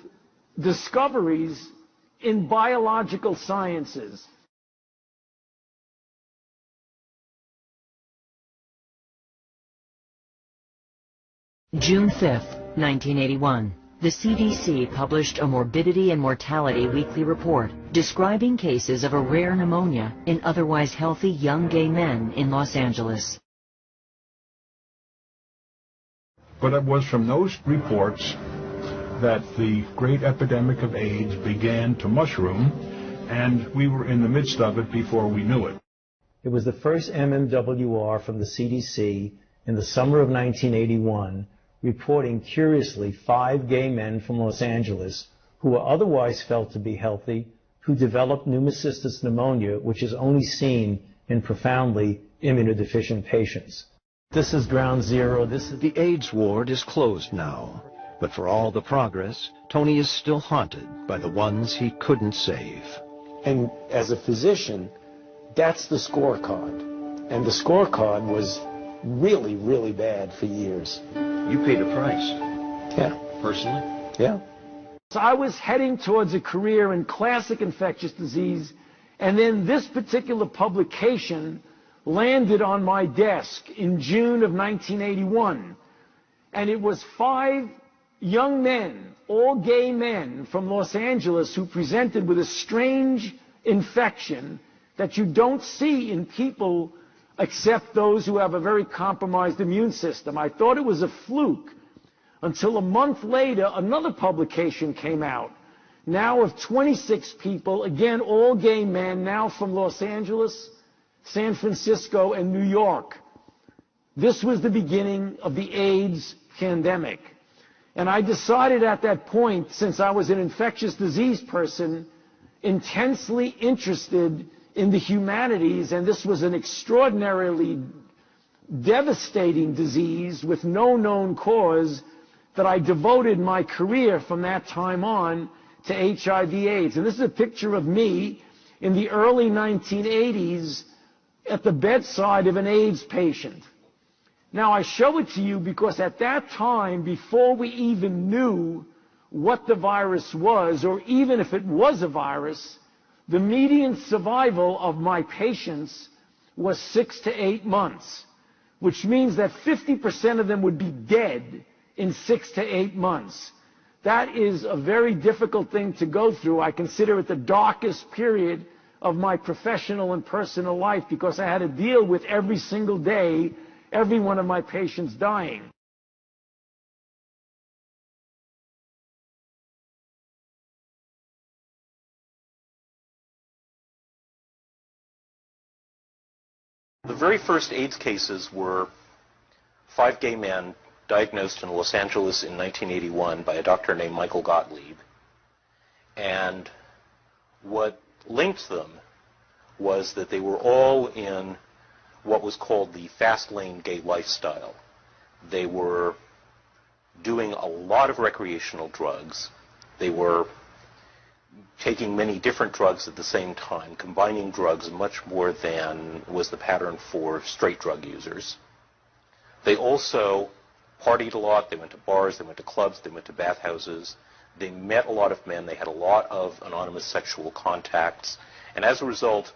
discoveries in biological sciences. June 5th, 1981. The CDC published a morbidity and mortality weekly report describing cases of a rare pneumonia in otherwise healthy young gay men in Los Angeles. But it was from those reports that the great epidemic of AIDS began to mushroom, and we were in the midst of it before we knew it. It was the first MMWR from the CDC in the summer of 1981, reporting curiously 5 gay men from Los Angeles who were otherwise felt to be healthy, who developed pneumocystis pneumonia, which is only seen in profoundly immunodeficient patients. This is ground zero. The AIDS ward is closed now, but for all the progress, Tony is still haunted by the ones he couldn't save. And as a physician, that's the scorecard. And the scorecard was really, really bad for years. You paid a price. Yeah. Personally? Yeah. So I was heading towards a career in classic infectious disease, and then this particular publication landed on my desk in June of 1981. And it was 5 young men, all gay men from Los Angeles, who presented with a strange infection that you don't see in people except those who have a very compromised immune system. I thought it was a fluke until a month later another publication came out, now of 26 people, again all gay men, now from Los Angeles, San Francisco, and New York. This was the beginning of the AIDS pandemic. And I decided at that point, since I was an infectious disease person, intensely interested in the humanities, and this was an extraordinarily devastating disease with no known cause, that I devoted my career from that time on to HIV/AIDS. And this is a picture of me in the early 1980s at the bedside of an AIDS patient. Now, I show it to you because at that time, before we even knew what the virus was, or even if it was a virus, the median survival of my patients was 6 to 8 months, which means that 50% of them would be dead in 6 to 8 months. That is a very difficult thing to go through. I consider it the darkest period of my professional and personal life because I had to deal with every single day every one of my patients dying. The very first AIDS cases were 5 gay men diagnosed in Los Angeles in 1981 by a doctor named Michael Gottlieb. And what linked them was that they were all in what was called the fast lane gay lifestyle. They were doing a lot of recreational drugs. They were taking many different drugs at the same time, combining drugs much more than was the pattern for straight drug users. They also partied a lot. They went to bars, they went to clubs, they went to bathhouses. They met a lot of men. They had a lot of anonymous sexual contacts. And as a result,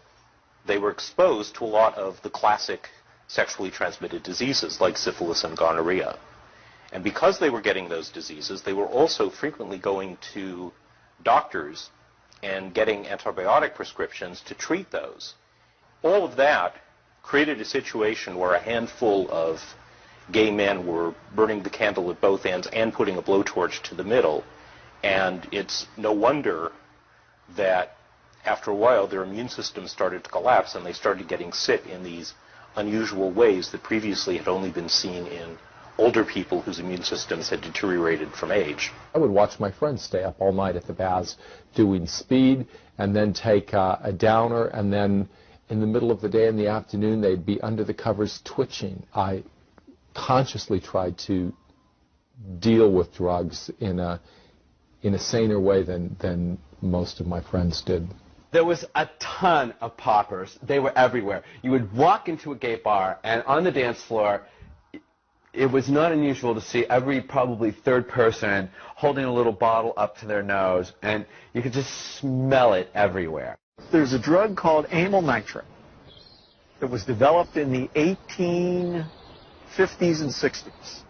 they were exposed to a lot of the classic sexually transmitted diseases like syphilis and gonorrhea. And because they were getting those diseases, they were also frequently going to doctors and getting antibiotic prescriptions to treat those. All of that created a situation where a handful of gay men were burning the candle at both ends and putting a blowtorch to the middle. And it's no wonder that after a while their immune systems started to collapse and they started getting sick in these unusual ways that previously had only been seen in older people whose immune systems had deteriorated from age. I would watch my friends stay up all night at the baths doing speed and then take a downer, and then in the middle of the day in the afternoon they'd be under the covers twitching. I consciously tried to deal with drugs in a saner way than most of my friends did. There was a ton of poppers. They were everywhere. You would walk into a gay bar, and on the dance floor, it was not unusual to see every probably third person holding a little bottle up to their nose, and you could just smell it everywhere. There's a drug called amyl nitrate that was developed in the 1850s and 60s.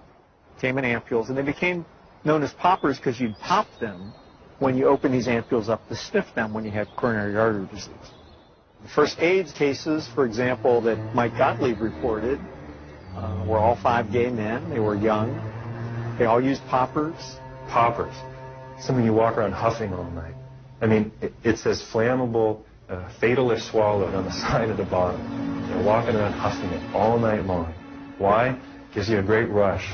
Came in ampules, and they became known as poppers because you'd pop them when you open these ampules up to sniff them when you had coronary artery disease. The first AIDS cases, for example, that Mike Gottlieb reported were all 5 gay men. They were young. They all used poppers. Poppers. Something you walk around huffing all night. I mean, it's as flammable, fatal if swallowed on the side of the bottle. You're walking around huffing it all night long. Why? Gives you a great rush.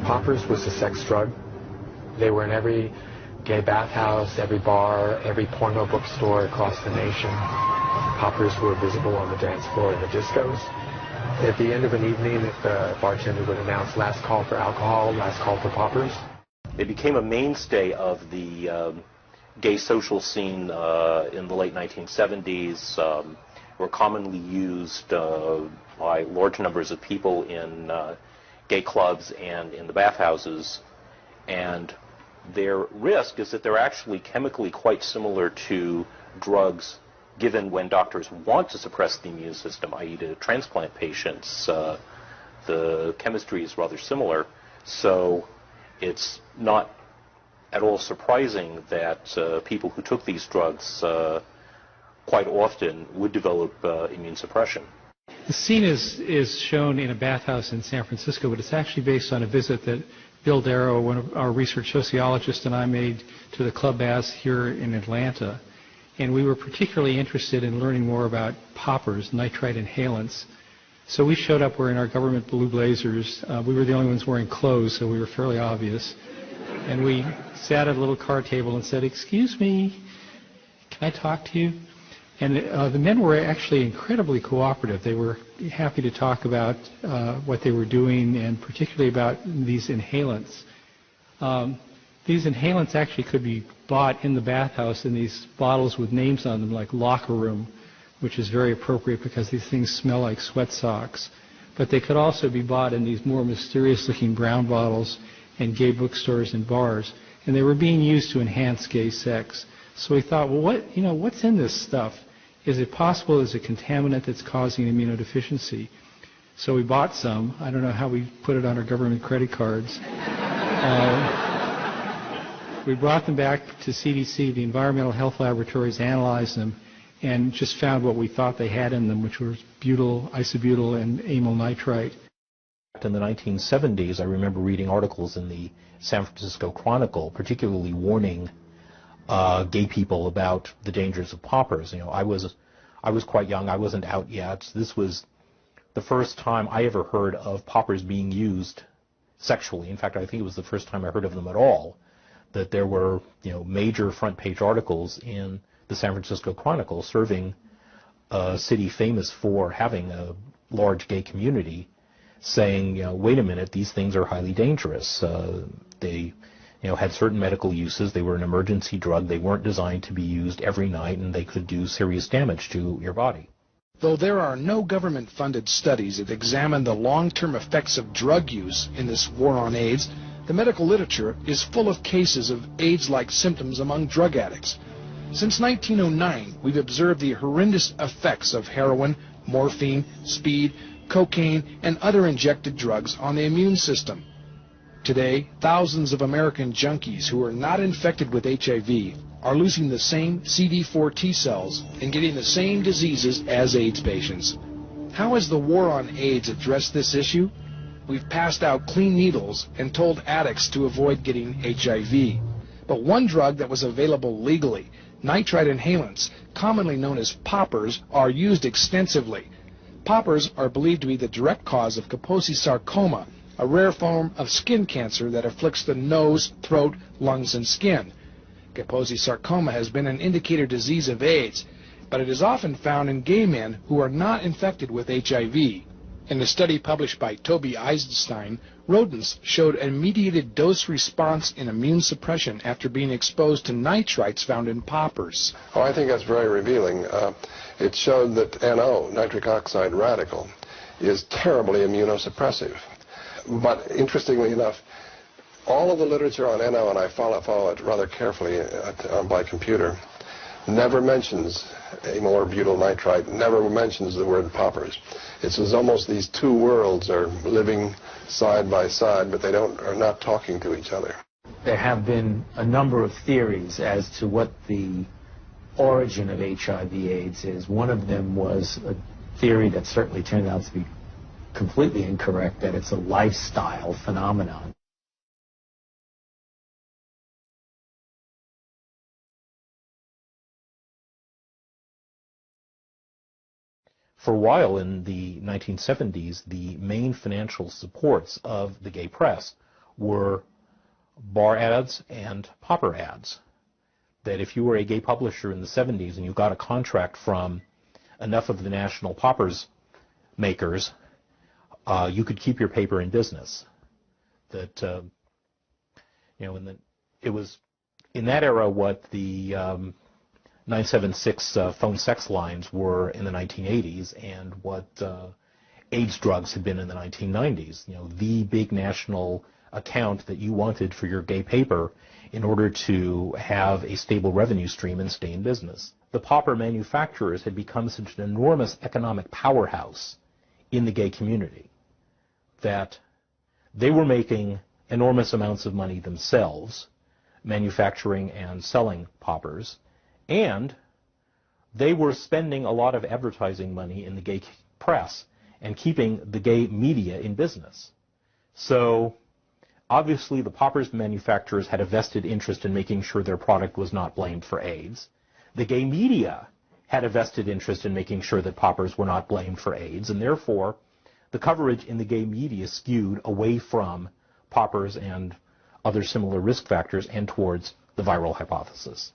Poppers was a sex drug. They were in every gay bathhouse, every bar, every porno bookstore across the nation. Poppers were visible on the dance floor in the discos. At the end of an evening, the bartender would announce last call for alcohol, last call for poppers. They became a mainstay of the gay social scene in the late 1970s, were commonly used by large numbers of people in gay clubs and in the bathhouses. And their risk is that they're actually chemically quite similar to drugs given when doctors want to suppress the immune system, i.e. to transplant patients. The chemistry is rather similar, so it's not at all surprising that people who took these drugs quite often would develop immune suppression. The scene is shown in a bathhouse in San Francisco, but it's actually based on a visit that Bill Darrow, one of our research sociologists, and I made to the club baths here in Atlanta. And we were particularly interested in learning more about poppers, nitrite inhalants, So we showed up wearing our government blue blazers. We were the only ones wearing clothes, so we were fairly obvious. And we sat at a little card table and said, "Excuse me, can I talk to you?" And the men were actually incredibly cooperative. They were happy to talk about what they were doing, and particularly about these inhalants. These inhalants actually could be bought in the bathhouse in these bottles with names on them, like Locker Room, which is very appropriate because these things smell like sweat socks. But they could also be bought in these more mysterious-looking brown bottles in gay bookstores and bars, and they were being used to enhance gay sex. So we thought, well, what's in this stuff? Is it possible it's a contaminant that's causing immunodeficiency? So we bought some. I don't know how we put it on our government credit cards. We brought them back to CDC. The environmental health laboratories analyzed them and just found what we thought they had in them, which was butyl, isobutyl, and amyl nitrite. In the 1970s, I remember reading articles in the San Francisco Chronicle, particularly warning gay people about the dangers of poppers. I was quite young. I wasn't out yet. This was the first time I ever heard of poppers being used sexually. In fact, I think it was the first time I heard of them at all. That there were, major front page articles in the San Francisco Chronicle serving a city famous for having a large gay community, saying, wait a minute, these things are highly dangerous. They had certain medical uses. They were an emergency drug. They weren't designed to be used every night, and they could do serious damage to your body. Though there are no government-funded studies that examine the long-term effects of drug use in this war on AIDS, the medical literature is full of cases of AIDS-like symptoms among drug addicts. Since 1909, we've observed the horrendous effects of heroin, morphine, speed, cocaine, and other injected drugs on the immune system. Today, thousands of American junkies who are not infected with HIV are losing the same CD4 T cells and getting the same diseases as AIDS patients. How has the war on AIDS addressed this issue? We've passed out clean needles and told addicts to avoid getting HIV. But one drug that was available legally, nitrite inhalants, commonly known as poppers, are used extensively. Poppers are believed to be the direct cause of Kaposi sarcoma, a rare form of skin cancer that afflicts the nose, throat, lungs, and skin. Kaposi sarcoma has been an indicator disease of AIDS, but it is often found in gay men who are not infected with HIV. In a study published by Toby Eisenstein, rodents showed a mediated dose response in immune suppression after being exposed to nitrites found in poppers. Oh, I think that's very revealing. It showed that NO, nitric oxide radical, is terribly immunosuppressive. But interestingly enough, all of the literature on NO, and I follow it rather carefully by computer, never mentions amyl or butyl nitrite, never mentions the word poppers. It's as almost these two worlds are living side by side, but they are not talking to each other. There have been a number of theories as to what the origin of HIV-AIDS is. One of them was a theory that certainly turned out to be completely incorrect, that it's a lifestyle phenomenon. For a while in the 1970s, the main financial supports of the gay press were bar ads and popper ads. That if you were a gay publisher in the 70s and you got a contract from enough of the national poppers makers, you could keep your paper in business. That, it was in that era what the 976 phone sex lines were in the 1980s and what AIDS drugs had been in the 1990s. The big national account that you wanted for your gay paper in order to have a stable revenue stream and stay in business. The popper manufacturers had become such an enormous economic powerhouse in the gay community that they were making enormous amounts of money themselves, manufacturing and selling poppers, and they were spending a lot of advertising money in the gay press and keeping the gay media in business. So obviously the poppers manufacturers had a vested interest in making sure their product was not blamed for AIDS. The gay media had a vested interest in making sure that poppers were not blamed for AIDS, and therefore the coverage in the gay media skewed away from poppers and other similar risk factors and towards the viral hypothesis.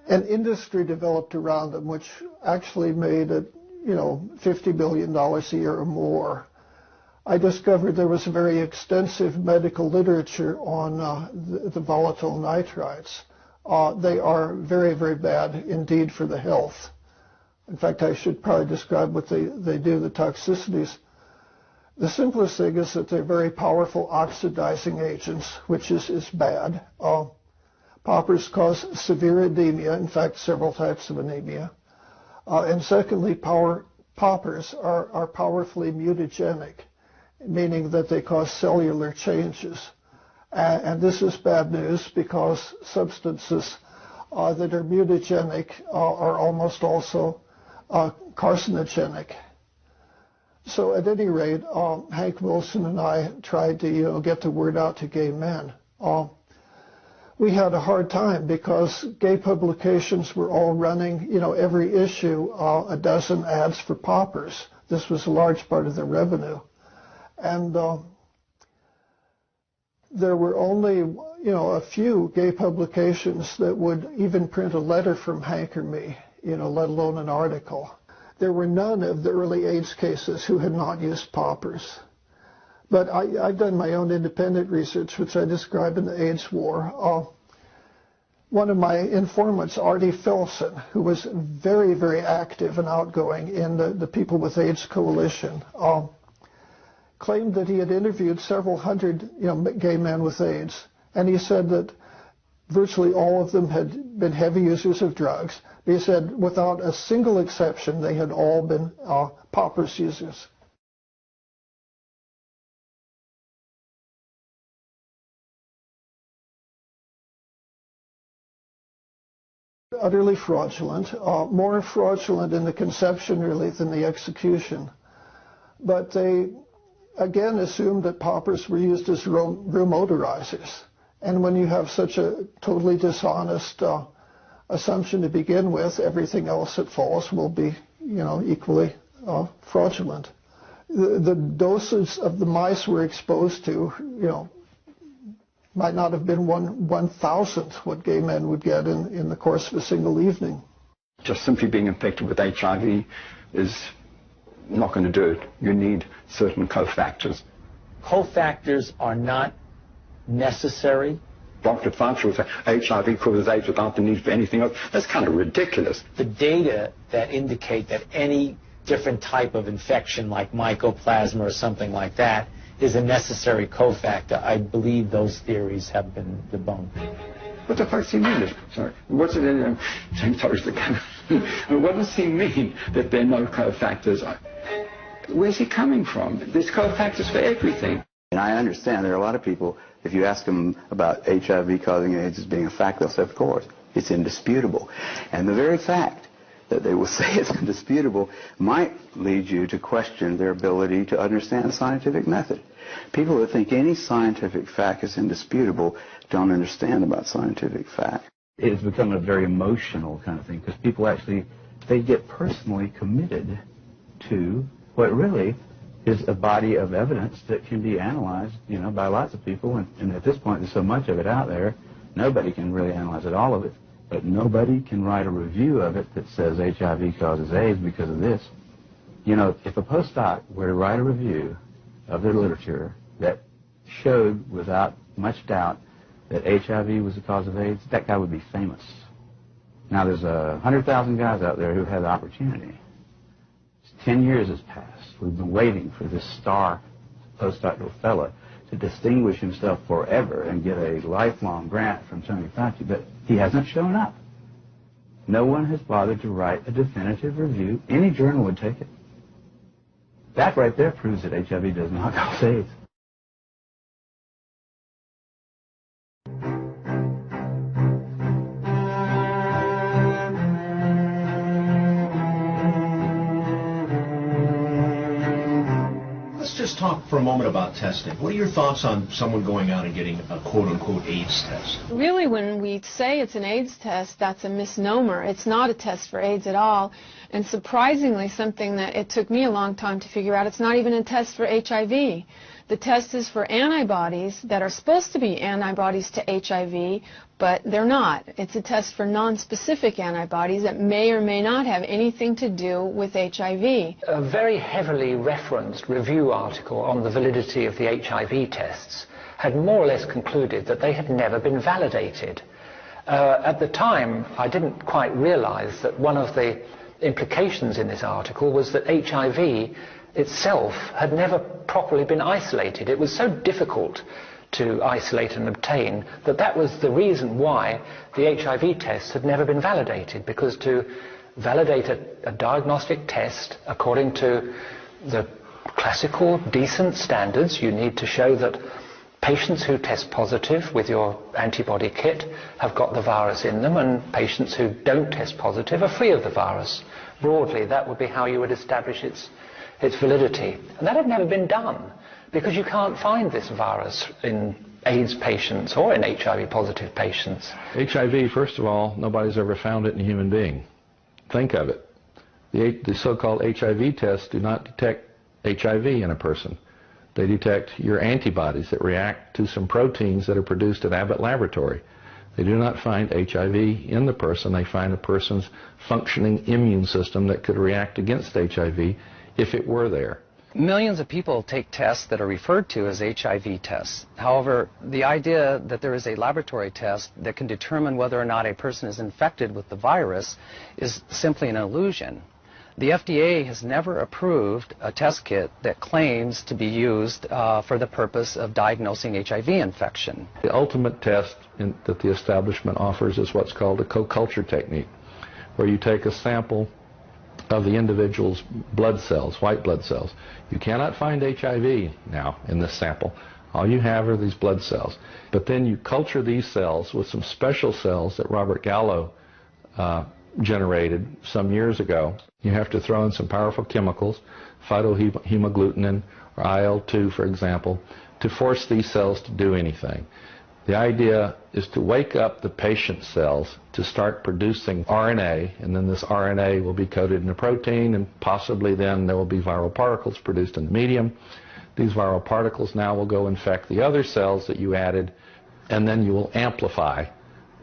An industry developed around them, which actually made it, $50 billion a year or more. I discovered there was a very extensive medical literature on the volatile nitrites. They are very, very bad indeed for the health. In fact, I should probably describe what they do, the toxicities. The simplest thing is that they're very powerful oxidizing agents, which is bad. Poppers cause severe anemia, in fact, several types of anemia. And secondly, poppers are powerfully mutagenic, meaning that they cause cellular changes. And this is bad news because substances that are mutagenic are almost also carcinogenic. So at any rate, Hank Wilson and I tried to get the word out to gay men. We had a hard time because gay publications were all running, every issue, a dozen ads for poppers. This was a large part of their revenue. And there were only, a few gay publications that would even print a letter from Hank or me, let alone an article. There were none of the early AIDS cases who had not used poppers. But I've done my own independent research, which I describe in the AIDS War. One of my informants, Artie Filson, who was very, very active and outgoing in the People with AIDS Coalition, claimed that he had interviewed several hundred gay men with AIDS. And he said that virtually all of them had been heavy users of drugs. He said without a single exception, they had all been poppers users. Utterly fraudulent, more fraudulent in the conception really than the execution. But they again assumed that poppers were used as room odorizers. And when you have such a totally dishonest assumption to begin with, everything else that follows will be, equally fraudulent. The doses of the mice we're exposed to, might not have been 1/1000th what gay men would get in the course of a single evening. Just simply being infected with HIV is not going to do it. You need certain cofactors. Cofactors are not necessary. Dr. Fauci will say HIV causes AIDS without the need for anything else. That's kind of ridiculous. The data that indicate that any different type of infection like mycoplasma or something like that is a necessary cofactor. I believe those theories have been debunked. What the fuck does he mean? Sorry. What's it in what does he mean that there are no cofactors? Where's he coming from? There's cofactors for everything. And I understand there are a lot of people, if you ask them about HIV causing AIDS as being a fact, they'll say, of course, it's indisputable. And the very fact that they will say it's indisputable might lead you to question their ability to understand the scientific method. People who think any scientific fact is indisputable don't understand about scientific fact. It's become a very emotional kind of thing because people actually, they get personally committed to what really is a body of evidence that can be analyzed, by lots of people. And at this point, there's so much of it out there, nobody can really analyze it, all of it. But nobody can write a review of it that says HIV causes AIDS because of this. If a postdoc were to write a review of their literature that showed without much doubt that HIV was the cause of AIDS, that guy would be famous. Now, there's 100,000 guys out there who have the opportunity. 10 years has passed. We've been waiting for this star postdoctoral fellow to distinguish himself forever and get a lifelong grant from Tony Fauci, but he hasn't shown up. No one has bothered to write a definitive review. Any journal would take it. That right there proves that HIV does not cause AIDS. talk for a moment about testing. What are your thoughts on someone going out and getting a quote-unquote AIDS test? Really, when we say it's an AIDS test, that's a misnomer. It's not a test for AIDS at all. And surprisingly, something that it took me a long time to figure out, it's not even a test for HIV. The test is for antibodies that are supposed to be antibodies to HIV, but they're not. It's a test for nonspecific antibodies that may or may not have anything to do with HIV. A very heavily referenced review article on the validity of the HIV tests had more or less concluded that they had never been validated. At the time, I didn't quite realize that one of the implications in this article was that HIV itself had never properly been isolated. It was so difficult to isolate and obtain that was the reason why the HIV tests had never been validated, because to validate a diagnostic test according to the classical decent standards, you need to show that patients who test positive with your antibody kit have got the virus in them, and patients who don't test positive are free of the virus. Broadly, that would be how you would establish its validity. And that had never been done, because you can't find this virus in AIDS patients or in HIV positive patients. HIV, first of all, nobody's ever found it in a human being. Think of it. The so-called HIV tests do not detect HIV in a person. They detect your antibodies that react to some proteins that are produced at Abbott Laboratory. They do not find HIV in the person. They find a person's functioning immune system that could react against HIV if it were there. Millions of people take tests that are referred to as HIV tests. However, the idea that there is a laboratory test that can determine whether or not a person is infected with the virus is simply an illusion. The FDA has never approved a test kit that claims to be used for the purpose of diagnosing HIV infection. The ultimate test that the establishment offers is what's called a co-culture technique, where you take a sample of the individual's blood cells, white blood cells. You cannot find HIV now in this sample. All you have are these blood cells. But then you culture these cells with some special cells that Robert Gallo generated some years ago. You have to throw in some powerful chemicals, phytohemagglutinin or IL-2, for example, to force these cells to do anything. The idea is to wake up the patient cells to start producing RNA, and then this RNA will be coated in a protein, and possibly then there will be viral particles produced in the medium. These viral particles now will go infect the other cells that you added, and then you will amplify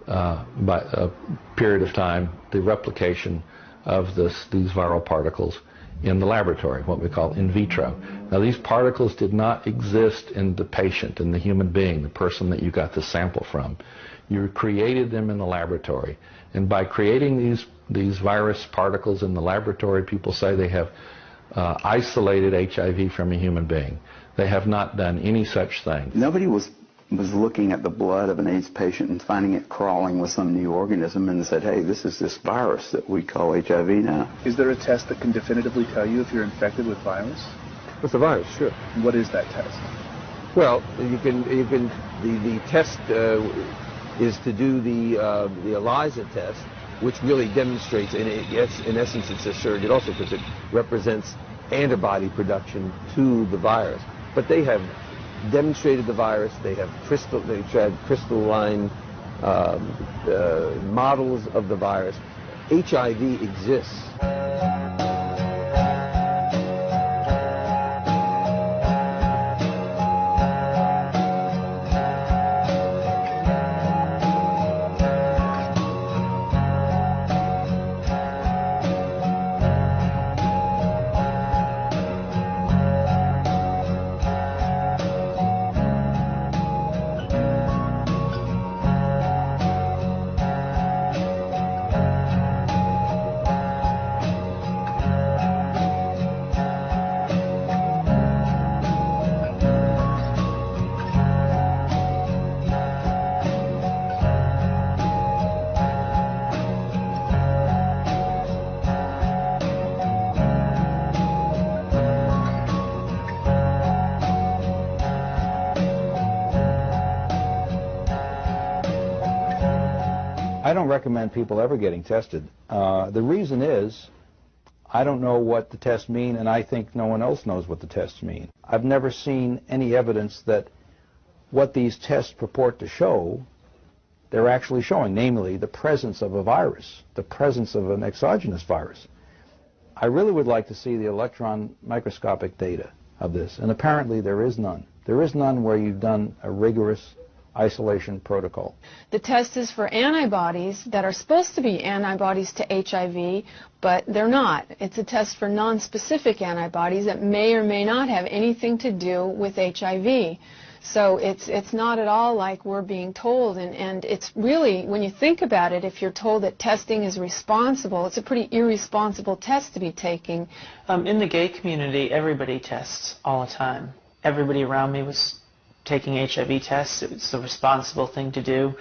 by a period of time the replication of these viral particles in the laboratory, what we call in vitro. Now, these particles did not exist in the patient, in the human being, the person that you got the sample from. You created them in the laboratory. And by creating these virus particles in the laboratory, people say they have isolated HIV from a human being. They have not done any such thing. Nobody was looking at the blood of an AIDS patient and finding it crawling with some new organism and said, hey, this is this virus that we call HIV now. Is there a test that can definitively tell you if you're infected with virus? With the virus, sure. What is that test? Well, the test is to do the ELISA test, which really demonstrates, and in essence it's a surrogate also because it represents antibody production to the virus. But they have demonstrated the virus. They have crystalline models of the virus. HIV exists. I don't recommend people ever getting tested. The reason is, I don't know what the tests mean, and I think no one else knows what the tests mean. I've never seen any evidence that what these tests purport to show, they're actually showing, namely the presence of a virus, the presence of an exogenous virus. I really would like to see the electron microscopic data of this, and apparently there is none. There is none where you've done a rigorous isolation protocol. The test is for antibodies that are supposed to be antibodies to HIV, but they're not. It's a test for non-specific antibodies that may or may not have anything to do with HIV. So it's not at all like we're being told, and it's really, when you think about it, if you're told that testing is responsible, it's a pretty irresponsible test to be taking. In the gay community, everybody tests all the time. Everybody around me was taking HIV tests. It's a responsible thing to do.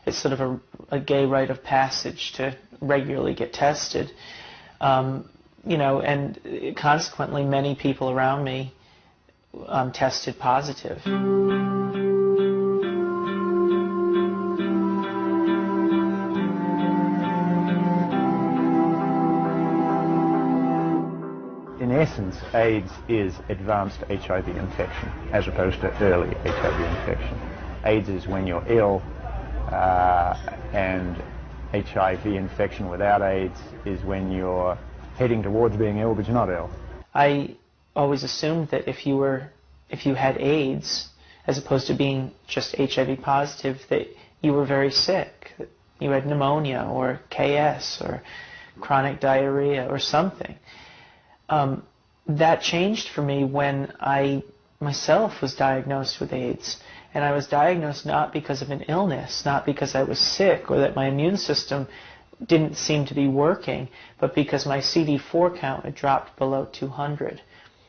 It's sort of a gay rite of passage to regularly get tested. You know, and consequently, many people around me tested positive. In essence, AIDS is advanced HIV infection as opposed to early HIV infection. AIDS is when you're ill, and HIV infection without AIDS is when you're heading towards being ill but you're not ill. I always assumed that if you had AIDS, as opposed to being just HIV positive, that you were very sick, that you had pneumonia or KS or chronic diarrhea or something. That changed for me when I myself was diagnosed with AIDS. And I was diagnosed not because of an illness, not because I was sick or that my immune system didn't seem to be working, but because my CD4 count had dropped below 200,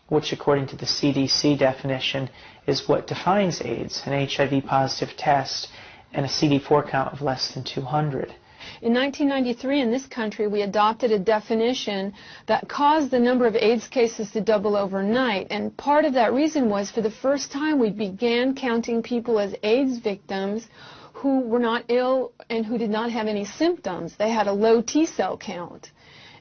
which according to the CDC definition is what defines AIDS, an HIV positive test and a CD4 count of less than 200. In 1993, in this country, we adopted a definition that caused the number of AIDS cases to double overnight. And part of that reason was, for the first time, we began counting people as AIDS victims who were not ill and who did not have any symptoms. They had a low T-cell count.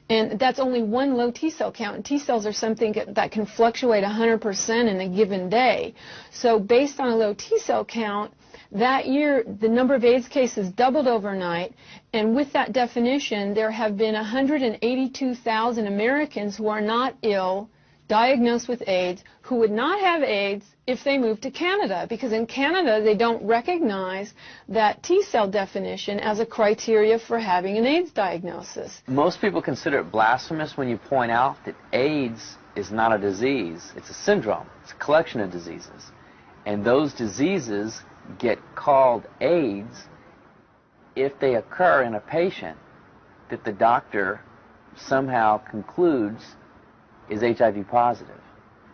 And that's only one low T-cell count. And T-cells are something that can fluctuate 100% in a given day. So based on a low T-cell count, that year, the number of AIDS cases doubled overnight, and with that definition, there have been 182,000 Americans who are not ill, diagnosed with AIDS, who would not have AIDS if they moved to Canada, because in Canada, they don't recognize that T-cell definition as a criteria for having an AIDS diagnosis. Most people consider it blasphemous when you point out that AIDS is not a disease. It's a syndrome. It's a collection of diseases. And those diseases get called AIDS if they occur in a patient that the doctor somehow concludes is HIV positive.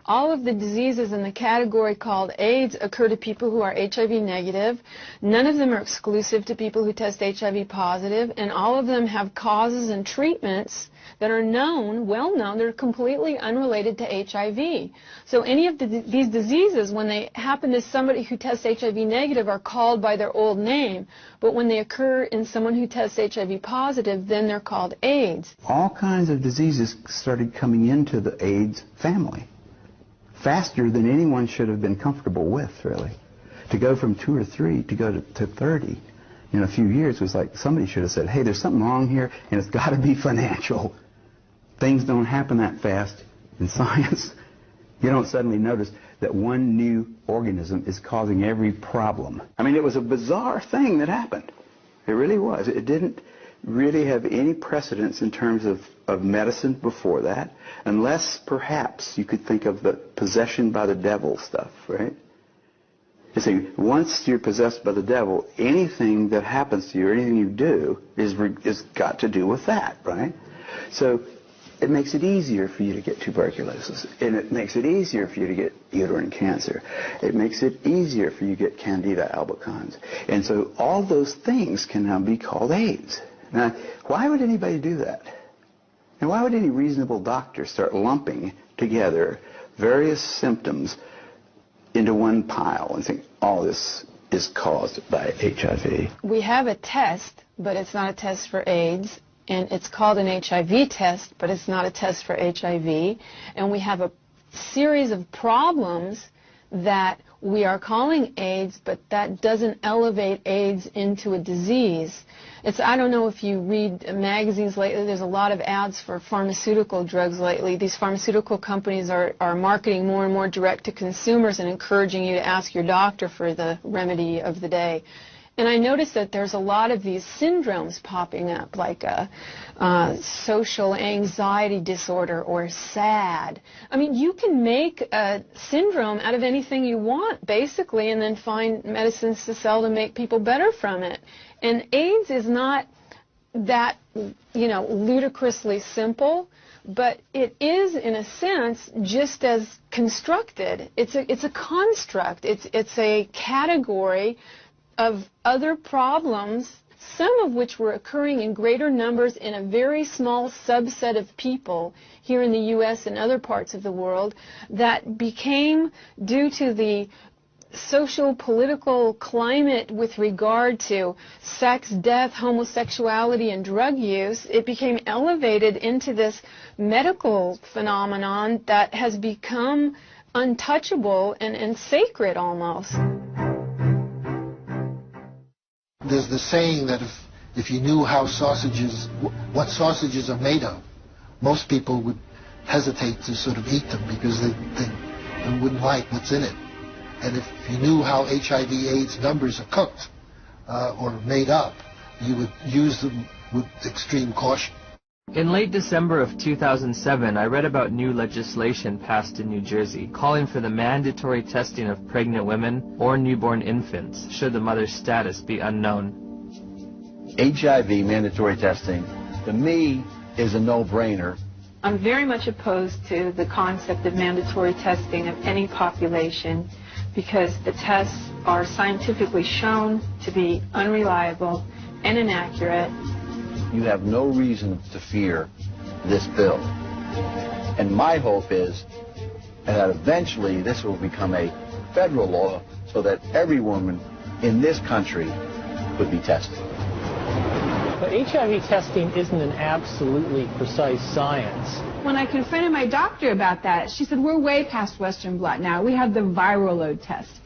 All of the diseases in the category called AIDS occur to people who are HIV negative. None of them are exclusive to people who test HIV positive, and all of them have causes and treatments that are known, well known, they're completely unrelated to HIV. So any of these diseases, when they happen to somebody who tests HIV negative, are called by their old name, but when they occur in someone who tests HIV positive, then they're called AIDS. All kinds of diseases started coming into the AIDS family faster than anyone should have been comfortable with, really. To go from 2 or 3 to go to 30 in a few years was like somebody should have said, hey, there's something wrong here, and it's got to be financial. Things don't happen that fast in science. You don't suddenly notice that one new organism is causing every problem. I mean, it was a bizarre thing that happened. It really was. It didn't really have any precedence in terms of medicine before that, unless perhaps you could think of the possession by the devil stuff, right? You see, once you're possessed by the devil, anything that happens to you or anything you do is got to do with that, right? So it makes it easier for you to get tuberculosis, and it makes it easier for you to get uterine cancer. It makes it easier for you to get Candida albicans. And so all those things can now be called AIDS. Now, why would anybody do that? And why would any reasonable doctor start lumping together various symptoms into one pile and think all this is caused by HIV? We have a test, but it's not a test for AIDS. and it's called an HIV test, but it's not a test for HIV, and we have a series of problems that we are calling AIDS, but that doesn't elevate AIDS into a disease. I don't know if you read magazines lately, there's a lot of ads for pharmaceutical drugs lately. These pharmaceutical companies are marketing more and more direct to consumers and encouraging you to ask your doctor for the remedy of the day. And I noticed that there's a lot of these syndromes popping up, like a social anxiety disorder or SAD. I mean, you can make a syndrome out of anything you want, basically, and then find medicines to sell to make people better from it. And AIDS is not that, ludicrously simple, but it is, in a sense, just as constructed. It's a construct. It's a category of other problems, some of which were occurring in greater numbers in a very small subset of people here in the U.S. and other parts of the world, that became, due to the social political climate with regard to sex, death, homosexuality, and drug use, it became elevated into this medical phenomenon that has become untouchable and sacred almost. There's the saying that if you knew how what sausages are made of, most people would hesitate to sort of eat them because they wouldn't like what's in it. And if you knew how HIV/AIDS numbers are cooked or made up, you would use them with extreme caution. In late December of 2007, I read about new legislation passed in New Jersey calling for the mandatory testing of pregnant women or newborn infants, should the mother's status be unknown. HIV mandatory testing, to me, is a no-brainer. I'm very much opposed to the concept of mandatory testing of any population because the tests are scientifically shown to be unreliable and inaccurate. You have no reason to fear this bill. And my hope is that eventually this will become a federal law so that every woman in this country could be tested. But HIV testing isn't an absolutely precise science. When I confronted my doctor about that, she said, we're way past Western blot now. We have the viral load test.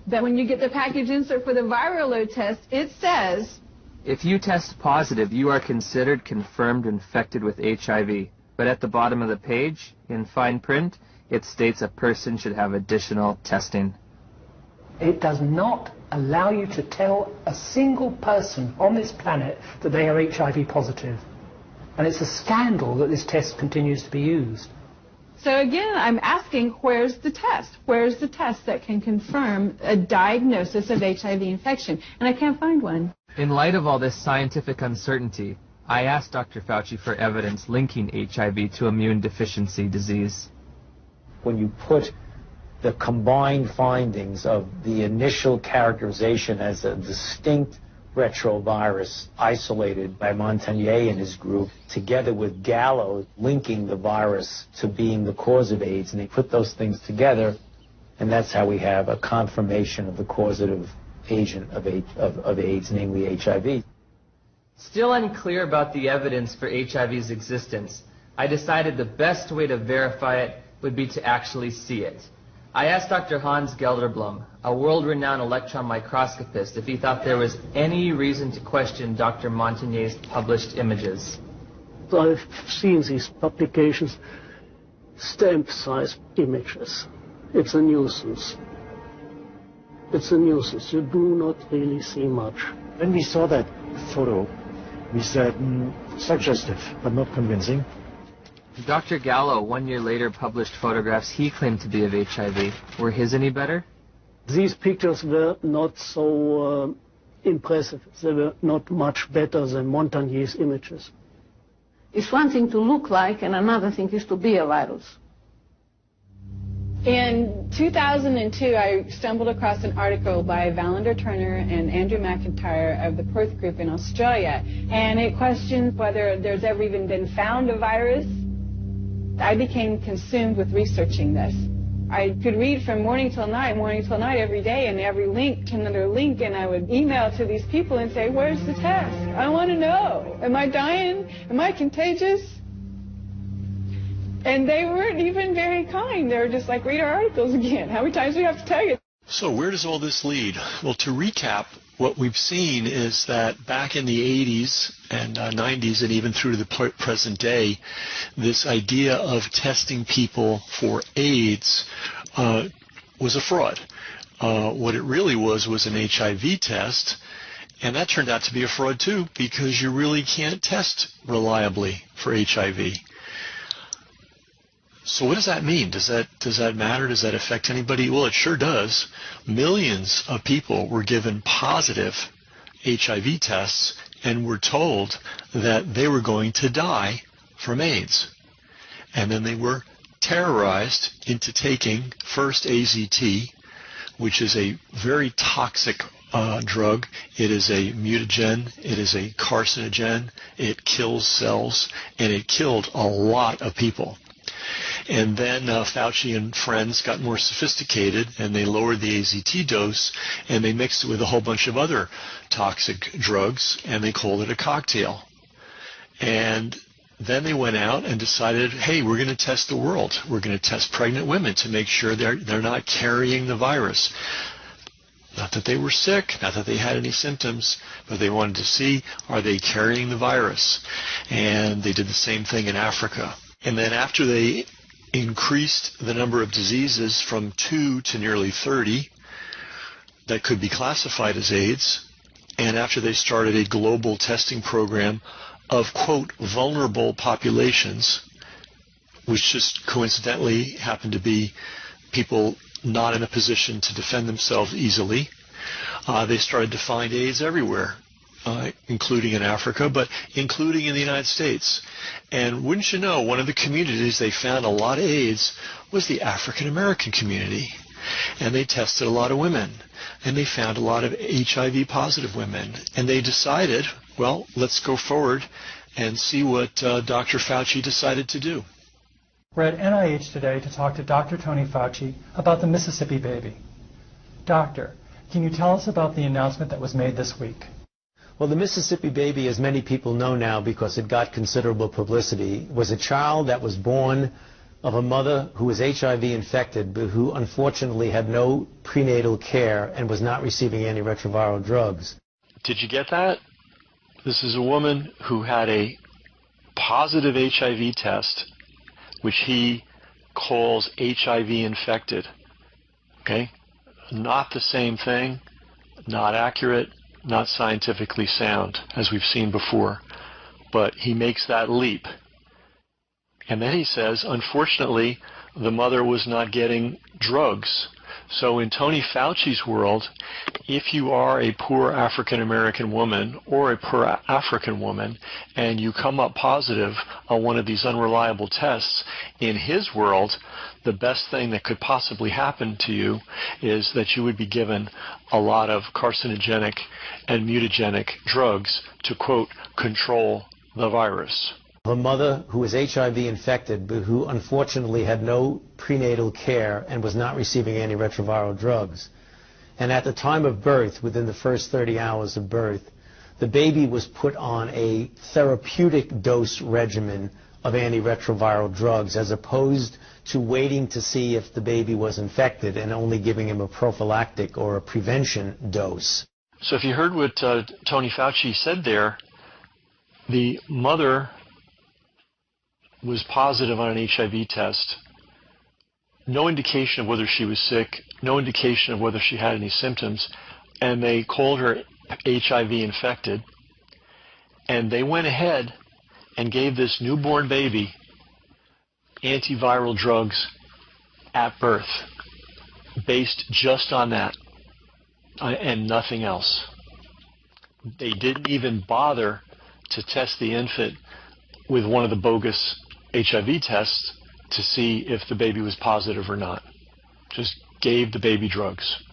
But when you get the package insert for the viral load test, it says, if you test positive, you are considered confirmed infected with HIV. But at the bottom of the page, in fine print, it states a person should have additional testing. It does not allow you to tell a single person on this planet that they are HIV positive. And it's a scandal that this test continues to be used. So again, I'm asking, where's the test? Where's the test that can confirm a diagnosis of HIV infection? And I can't find one. In light of all this scientific uncertainty, I asked Dr. Fauci for evidence linking HIV to immune deficiency disease. When you put the combined findings of the initial characterization as a distinct retrovirus isolated by Montagnier and his group, together with Gallo linking the virus to being the cause of AIDS, and they put those things together, and that's how we have a confirmation of the causative agent of AIDS, namely HIV. Still unclear about the evidence for HIV's existence, I decided the best way to verify it would be to actually see it. I asked Dr. Hans Gelderblum, a world-renowned electron microscopist, if he thought there was any reason to question Dr. Montagnier's published images. I've seen these publications, stamp-sized images. It's a nuisance. It's a nuisance. You do not really see much. When we saw that photo, we said, suggestive, but not convincing. Dr. Gallo, 1 year later, published photographs he claimed to be of HIV. Were his any better? These pictures were not so impressive. They were not much better than Montagnier's images. It's one thing to look like, and another thing is to be a virus. In 2002, I stumbled across an article by Valander Turner and Andrew McIntyre of the Perth Group in Australia, and it questioned whether there's ever even been found a virus. I became consumed with researching this. I could read from morning till night every day, and every link, another link, and I would email to these people and say, where's the test? I want to know. Am I dying? Am I contagious? And they weren't even very kind. They were just like, read our articles again. How many times do we have to tell you? So where does all this lead? Well, to recap, what we've seen is that back in the 80s and 90s and even through the present day, this idea of testing people for AIDS was a fraud. What it really was an HIV test, and that turned out to be a fraud too, because you really can't test reliably for HIV. So what does that mean? Does that matter? Does that affect anybody? Well, it sure does. Millions of people were given positive HIV tests and were told that they were going to die from AIDS. And then they were terrorized into taking first AZT, which is a very toxic drug. It is a mutagen. It is a carcinogen. It kills cells, and it killed a lot of people. And then Fauci and friends got more sophisticated, and they lowered the AZT dose, and they mixed it with a whole bunch of other toxic drugs, and they called it a cocktail. And then they went out and decided, hey, we're going to test the world. We're going to test pregnant women to make sure they're not carrying the virus. Not that they were sick, not that they had any symptoms, but they wanted to see, are they carrying the virus? And they did the same thing in Africa. And then after they increased the number of diseases from 2 to nearly 30 that could be classified as AIDS, and after they started a global testing program of, quote, vulnerable populations, which just coincidentally happened to be people not in a position to defend themselves easily, they started to find AIDS everywhere. Including in Africa, but including in the United States. And wouldn't you know, one of the communities they found a lot of AIDS was the African American community. And they tested a lot of women. And they found a lot of HIV positive women. And they decided, well, let's go forward and see what Dr. Fauci decided to do. We're at NIH today to talk to Dr. Tony Fauci about the Mississippi baby. Doctor, can you tell us about the announcement that was made this week? Well, the Mississippi baby, as many people know now because it got considerable publicity, was a child that was born of a mother who was HIV infected, but who unfortunately had no prenatal care and was not receiving antiretroviral drugs. Did you get that? This is a woman who had a positive HIV test, which he calls HIV infected. Okay? Not the same thing, not accurate, not scientifically sound, as we've seen before. But he makes that leap. And then he says, unfortunately, the mother was not getting drugs. So in Tony Fauci's world, if you are a poor African American woman or a poor African woman and you come up positive on one of these unreliable tests, in his world, the best thing that could possibly happen to you is that you would be given a lot of carcinogenic and mutagenic drugs to, quote, control the virus. Her mother, who was HIV infected, but who unfortunately had no prenatal care and was not receiving antiretroviral drugs. And at the time of birth, within the first 30 hours of birth, the baby was put on a therapeutic dose regimen of antiretroviral drugs, as opposed to waiting to see if the baby was infected and only giving him a prophylactic or a prevention dose. So if you heard what Tony Fauci said there, the mother was positive on an HIV test. No indication of whether she was sick, no indication of whether she had any symptoms, and they called her HIV infected. And they went ahead and gave this newborn baby antiviral drugs at birth, based just on that and nothing else. They didn't even bother to test the infant with one of the bogus HIV tests to see if the baby was positive or not. Just gave the baby drugs,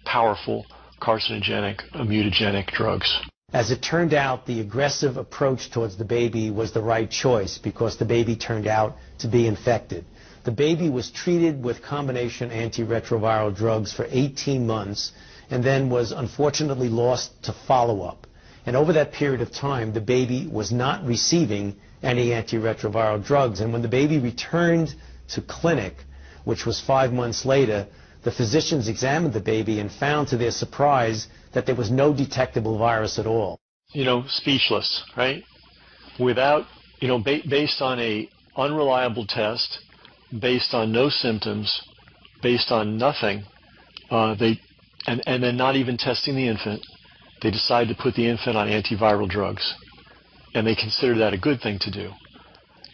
powerful carcinogenic, mutagenic drugs. As it turned out, the aggressive approach towards the baby was the right choice because the baby turned out to be infected. The baby was treated with combination antiretroviral drugs for 18 months and then was unfortunately lost to follow-up. And over that period of time, the baby was not receiving any antiretroviral drugs. And when the baby returned to clinic, which was 5 months later, the physicians examined the baby and found to their surprise that there was no detectable virus at all. Speechless, right? Without, based on a unreliable test, based on no symptoms, based on nothing, and then not even testing the infant, they decide to put the infant on antiviral drugs. And they consider that a good thing to do.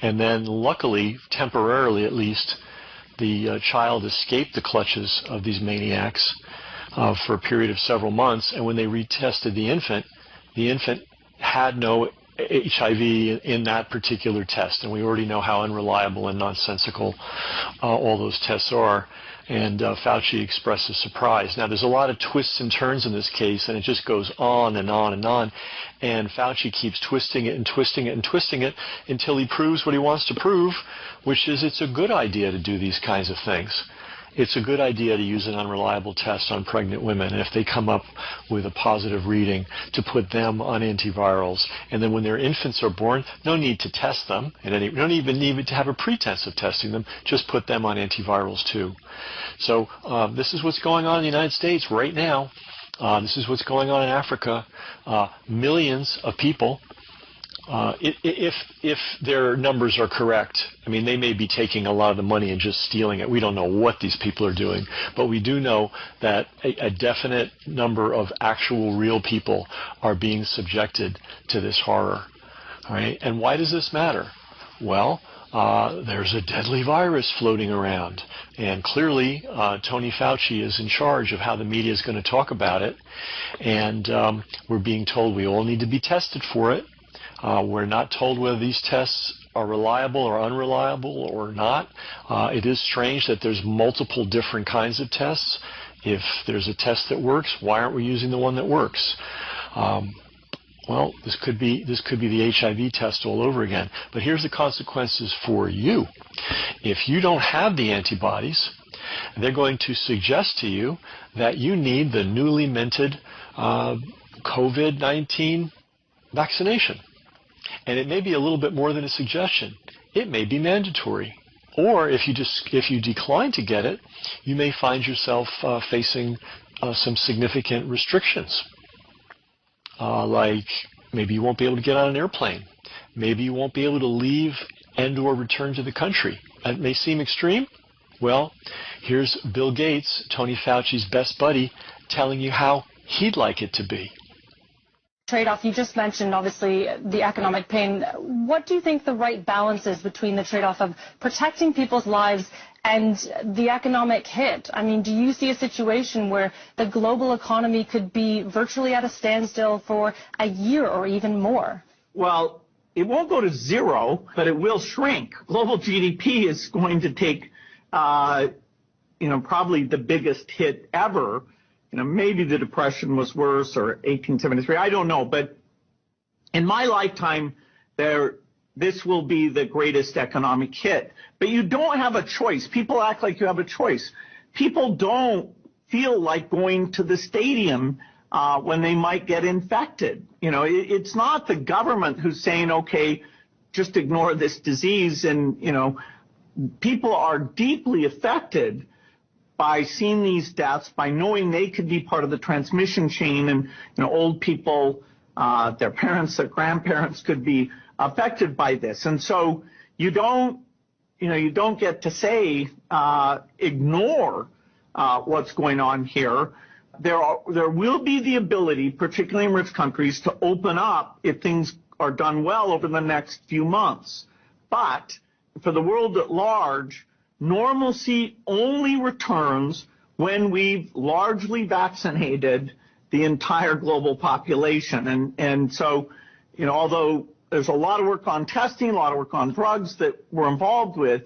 And then luckily, temporarily at least, the child escaped the clutches of these maniacs for a period of several months. And when they retested the infant had no HIV in that particular test. And we already know how unreliable and nonsensical all those tests are. And Fauci expresses surprise. Now, there's a lot of twists and turns in this case, and it just goes on and on and on. And Fauci keeps twisting it and twisting it and twisting it until he proves what he wants to prove, which is it's a good idea to do these kinds of things. It's a good idea to use an unreliable test on pregnant women, and if they come up with a positive reading, to put them on antivirals. And then when their infants are born, no need to test them, and you don't even need to have a pretense of testing them, just put them on antivirals too. So this is what's going on in the United States right now. This is what's going on in Africa. Millions of people. If their numbers are correct, I mean, they may be taking a lot of the money and just stealing it. We don't know what these people are doing, but we do know that a definite number of actual real people are being subjected to this horror. All right? And why does this matter? Well, there's a deadly virus floating around, and clearly Tony Fauci is in charge of how the media is going to talk about it, and we're being told we all need to be tested for it. We're not told whether these tests are reliable or unreliable or not. It is strange that there's multiple different kinds of tests. If there's a test that works, why aren't we using the one that works? Well, this could be the HIV test all over again. But here's the consequences for you. If you don't have the antibodies, they're going to suggest to you that you need the newly minted COVID-19 vaccination. And it may be a little bit more than a suggestion. It may be mandatory. Or if you decline to get it, you may find yourself facing some significant restrictions. Like maybe you won't be able to get on an airplane. Maybe you won't be able to leave and or return to the country. That may seem extreme. Well, here's Bill Gates, Tony Fauci's best buddy, telling you how he'd like it to be. Trade-off, you just mentioned obviously the economic pain. What do you think the right balance is between the trade-off of protecting people's lives and the economic hit? I mean, do you see a situation where the global economy could be virtually at a standstill for a year or even more? Well, it won't go to zero, but it will shrink. Global GDP is going to take, probably the biggest hit ever. Maybe the Depression was worse, or 1873, I don't know. But in my lifetime, this will be the greatest economic hit. But you don't have a choice. People act like you have a choice. People don't feel like going to the stadium when they might get infected. It's not the government who's saying, okay, just ignore this disease. And, people are deeply affected by seeing these deaths, by knowing they could be part of the transmission chain, and old people, their parents, their grandparents could be affected by this. And so you don't get to say ignore what's going on here. There will be the ability, particularly in rich countries, to open up if things are done well over the next few months. But for the world at large, normalcy only returns when we've largely vaccinated the entire global population. And so, although there's a lot of work on testing, a lot of work on drugs that we're involved with,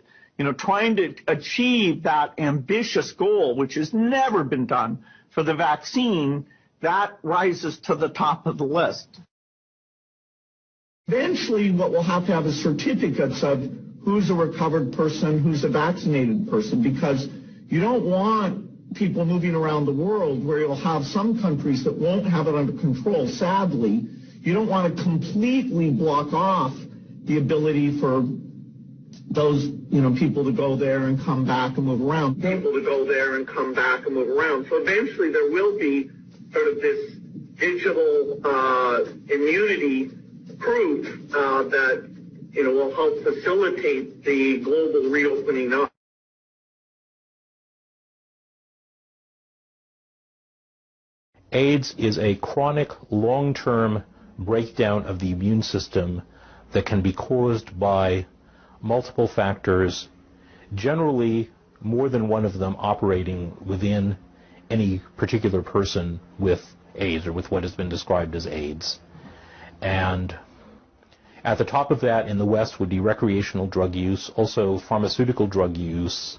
trying to achieve that ambitious goal, which has never been done for the vaccine, that rises to the top of the list. Eventually, what we'll have to have is certificates of who's a recovered person, who's a vaccinated person, because you don't want people moving around the world where you'll have some countries that won't have it under control. Sadly, you don't want to completely block off the ability for those, people to go there and come back and move around. So eventually there will be sort of this digital immunity proof that, will help facilitate the global reopening up. AIDS is a chronic, long-term breakdown of the immune system that can be caused by multiple factors, generally more than one of them operating within any particular person with AIDS or with what has been described as AIDS. And at the top of that in the West would be recreational drug use, also pharmaceutical drug use,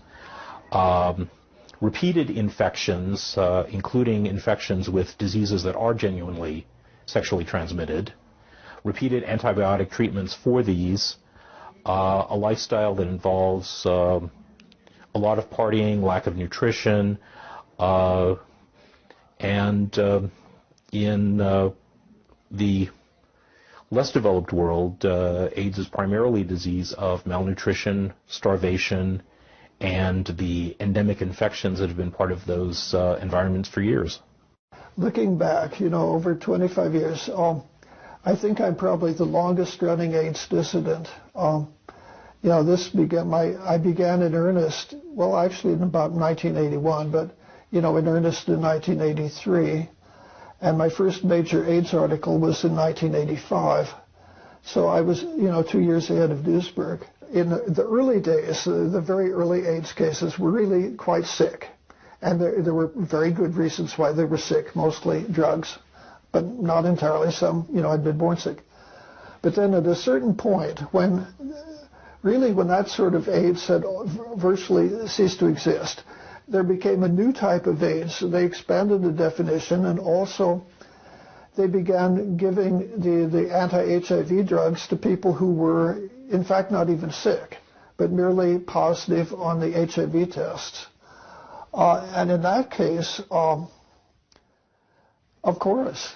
repeated infections, including infections with diseases that are genuinely sexually transmitted, repeated antibiotic treatments for these, a lifestyle that involves a lot of partying, lack of nutrition, and in the less developed world, AIDS is primarily a disease of malnutrition, starvation, and the endemic infections that have been part of those environments for years. Looking back, over 25 years, I think I'm probably the longest running AIDS dissident. I began in earnest, well, actually in about 1981, but, in earnest in 1983. And my first major AIDS article was in 1985. So I was, 2 years ahead of Duisberg. In the early days, the very early AIDS cases were really quite sick. And there were very good reasons why they were sick, mostly drugs, but not entirely. Some, had been born sick. But then at a certain point, when that sort of AIDS had virtually ceased to exist, there became a new type of AIDS. They expanded the definition, and also they began giving the anti-HIV drugs to people who were, in fact, not even sick, but merely positive on the HIV tests. And in that case, of course,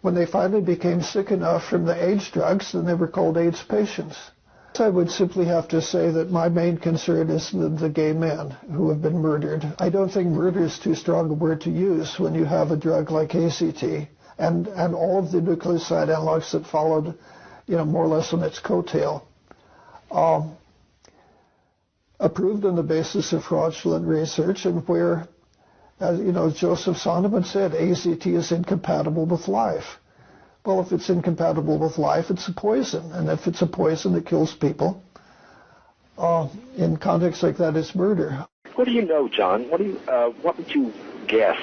when they finally became sick enough from the AIDS drugs, then they were called AIDS patients. I would simply have to say that my main concern is the gay men who have been murdered. I don't think murder is too strong a word to use when you have a drug like ACT and all of the nucleoside analogs that followed, more or less on its coattail, approved on the basis of fraudulent research, and where, as Joseph Sonneman said, ACT is incompatible with life. Well, if it's incompatible with life, it's a poison. And if it's a poison that kills people, in contexts like that, it's murder. What do you know, John? What would you guess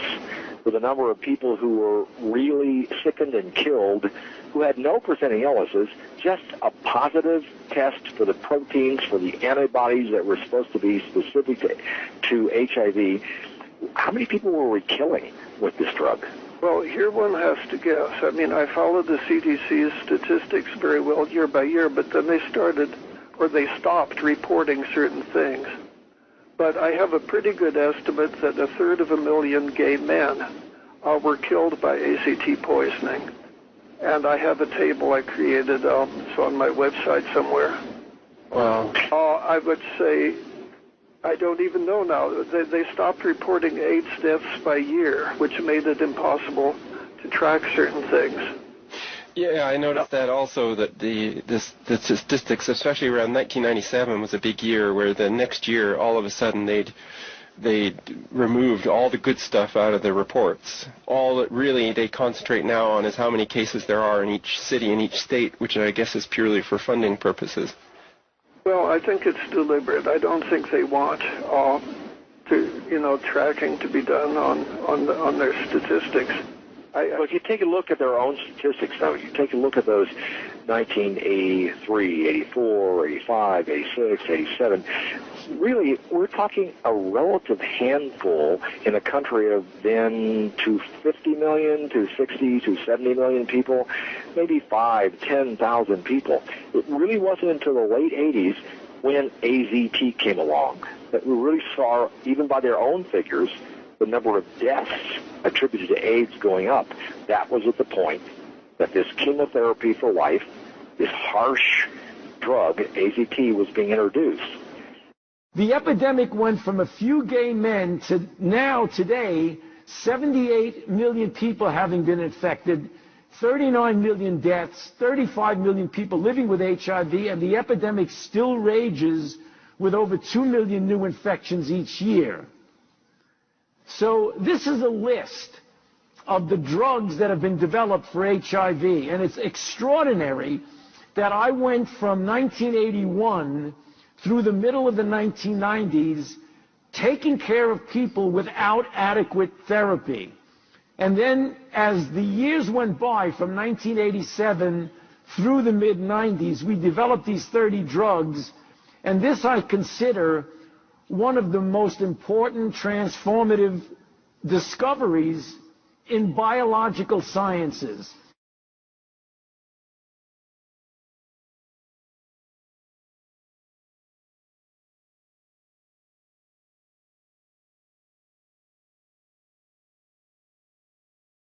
for the number of people who were really sickened and killed who had no presenting illnesses, just a positive test for the proteins, for the antibodies that were supposed to be specific to HIV? How many people were we killing with this drug? Well, here one has to guess. I followed the CDC's statistics very well year by year, but then they stopped reporting certain things. But I have a pretty good estimate that 1/3 gay men were killed by ACT poisoning. And I have a table I created, it's on my website somewhere. Wow. I would say, I don't even know now. They stopped reporting AIDS deaths by year, which made it impossible to track certain things. Yeah, I noticed that also, that the statistics, especially around 1997, was a big year where the next year, all of a sudden, they removed all the good stuff out of the reports. All that really they concentrate now on is how many cases there are in each city and each state, which I guess is purely for funding purposes. Well, I think it's deliberate. I don't think they want tracking to be done on their statistics. Well, if you take a look at their own statistics, though, you take a look at those 1983, 84, 85, 86, 87, really, we're talking a relative handful in a country of then 250 million, 260, 270 million people. maybe 5,000, 10,000 people. It really wasn't until the late 80s when AZT came along that we really saw, even by their own figures, the number of deaths attributed to AIDS going up. That was at the point that this chemotherapy for life, this harsh drug, AZT, was being introduced. The epidemic went from a few gay men to now, today, 78 million people having been infected, 39 million deaths, 35 million people living with HIV, and the epidemic still rages with over 2 million new infections each year. So this is a list of the drugs that have been developed for HIV, and it's extraordinary that I went from 1981 through the middle of the 1990s taking care of people without adequate therapy. And then as the years went by, from 1987 through the mid-90s, we developed these 30 drugs, and this I consider one of the most important transformative discoveries in biological sciences.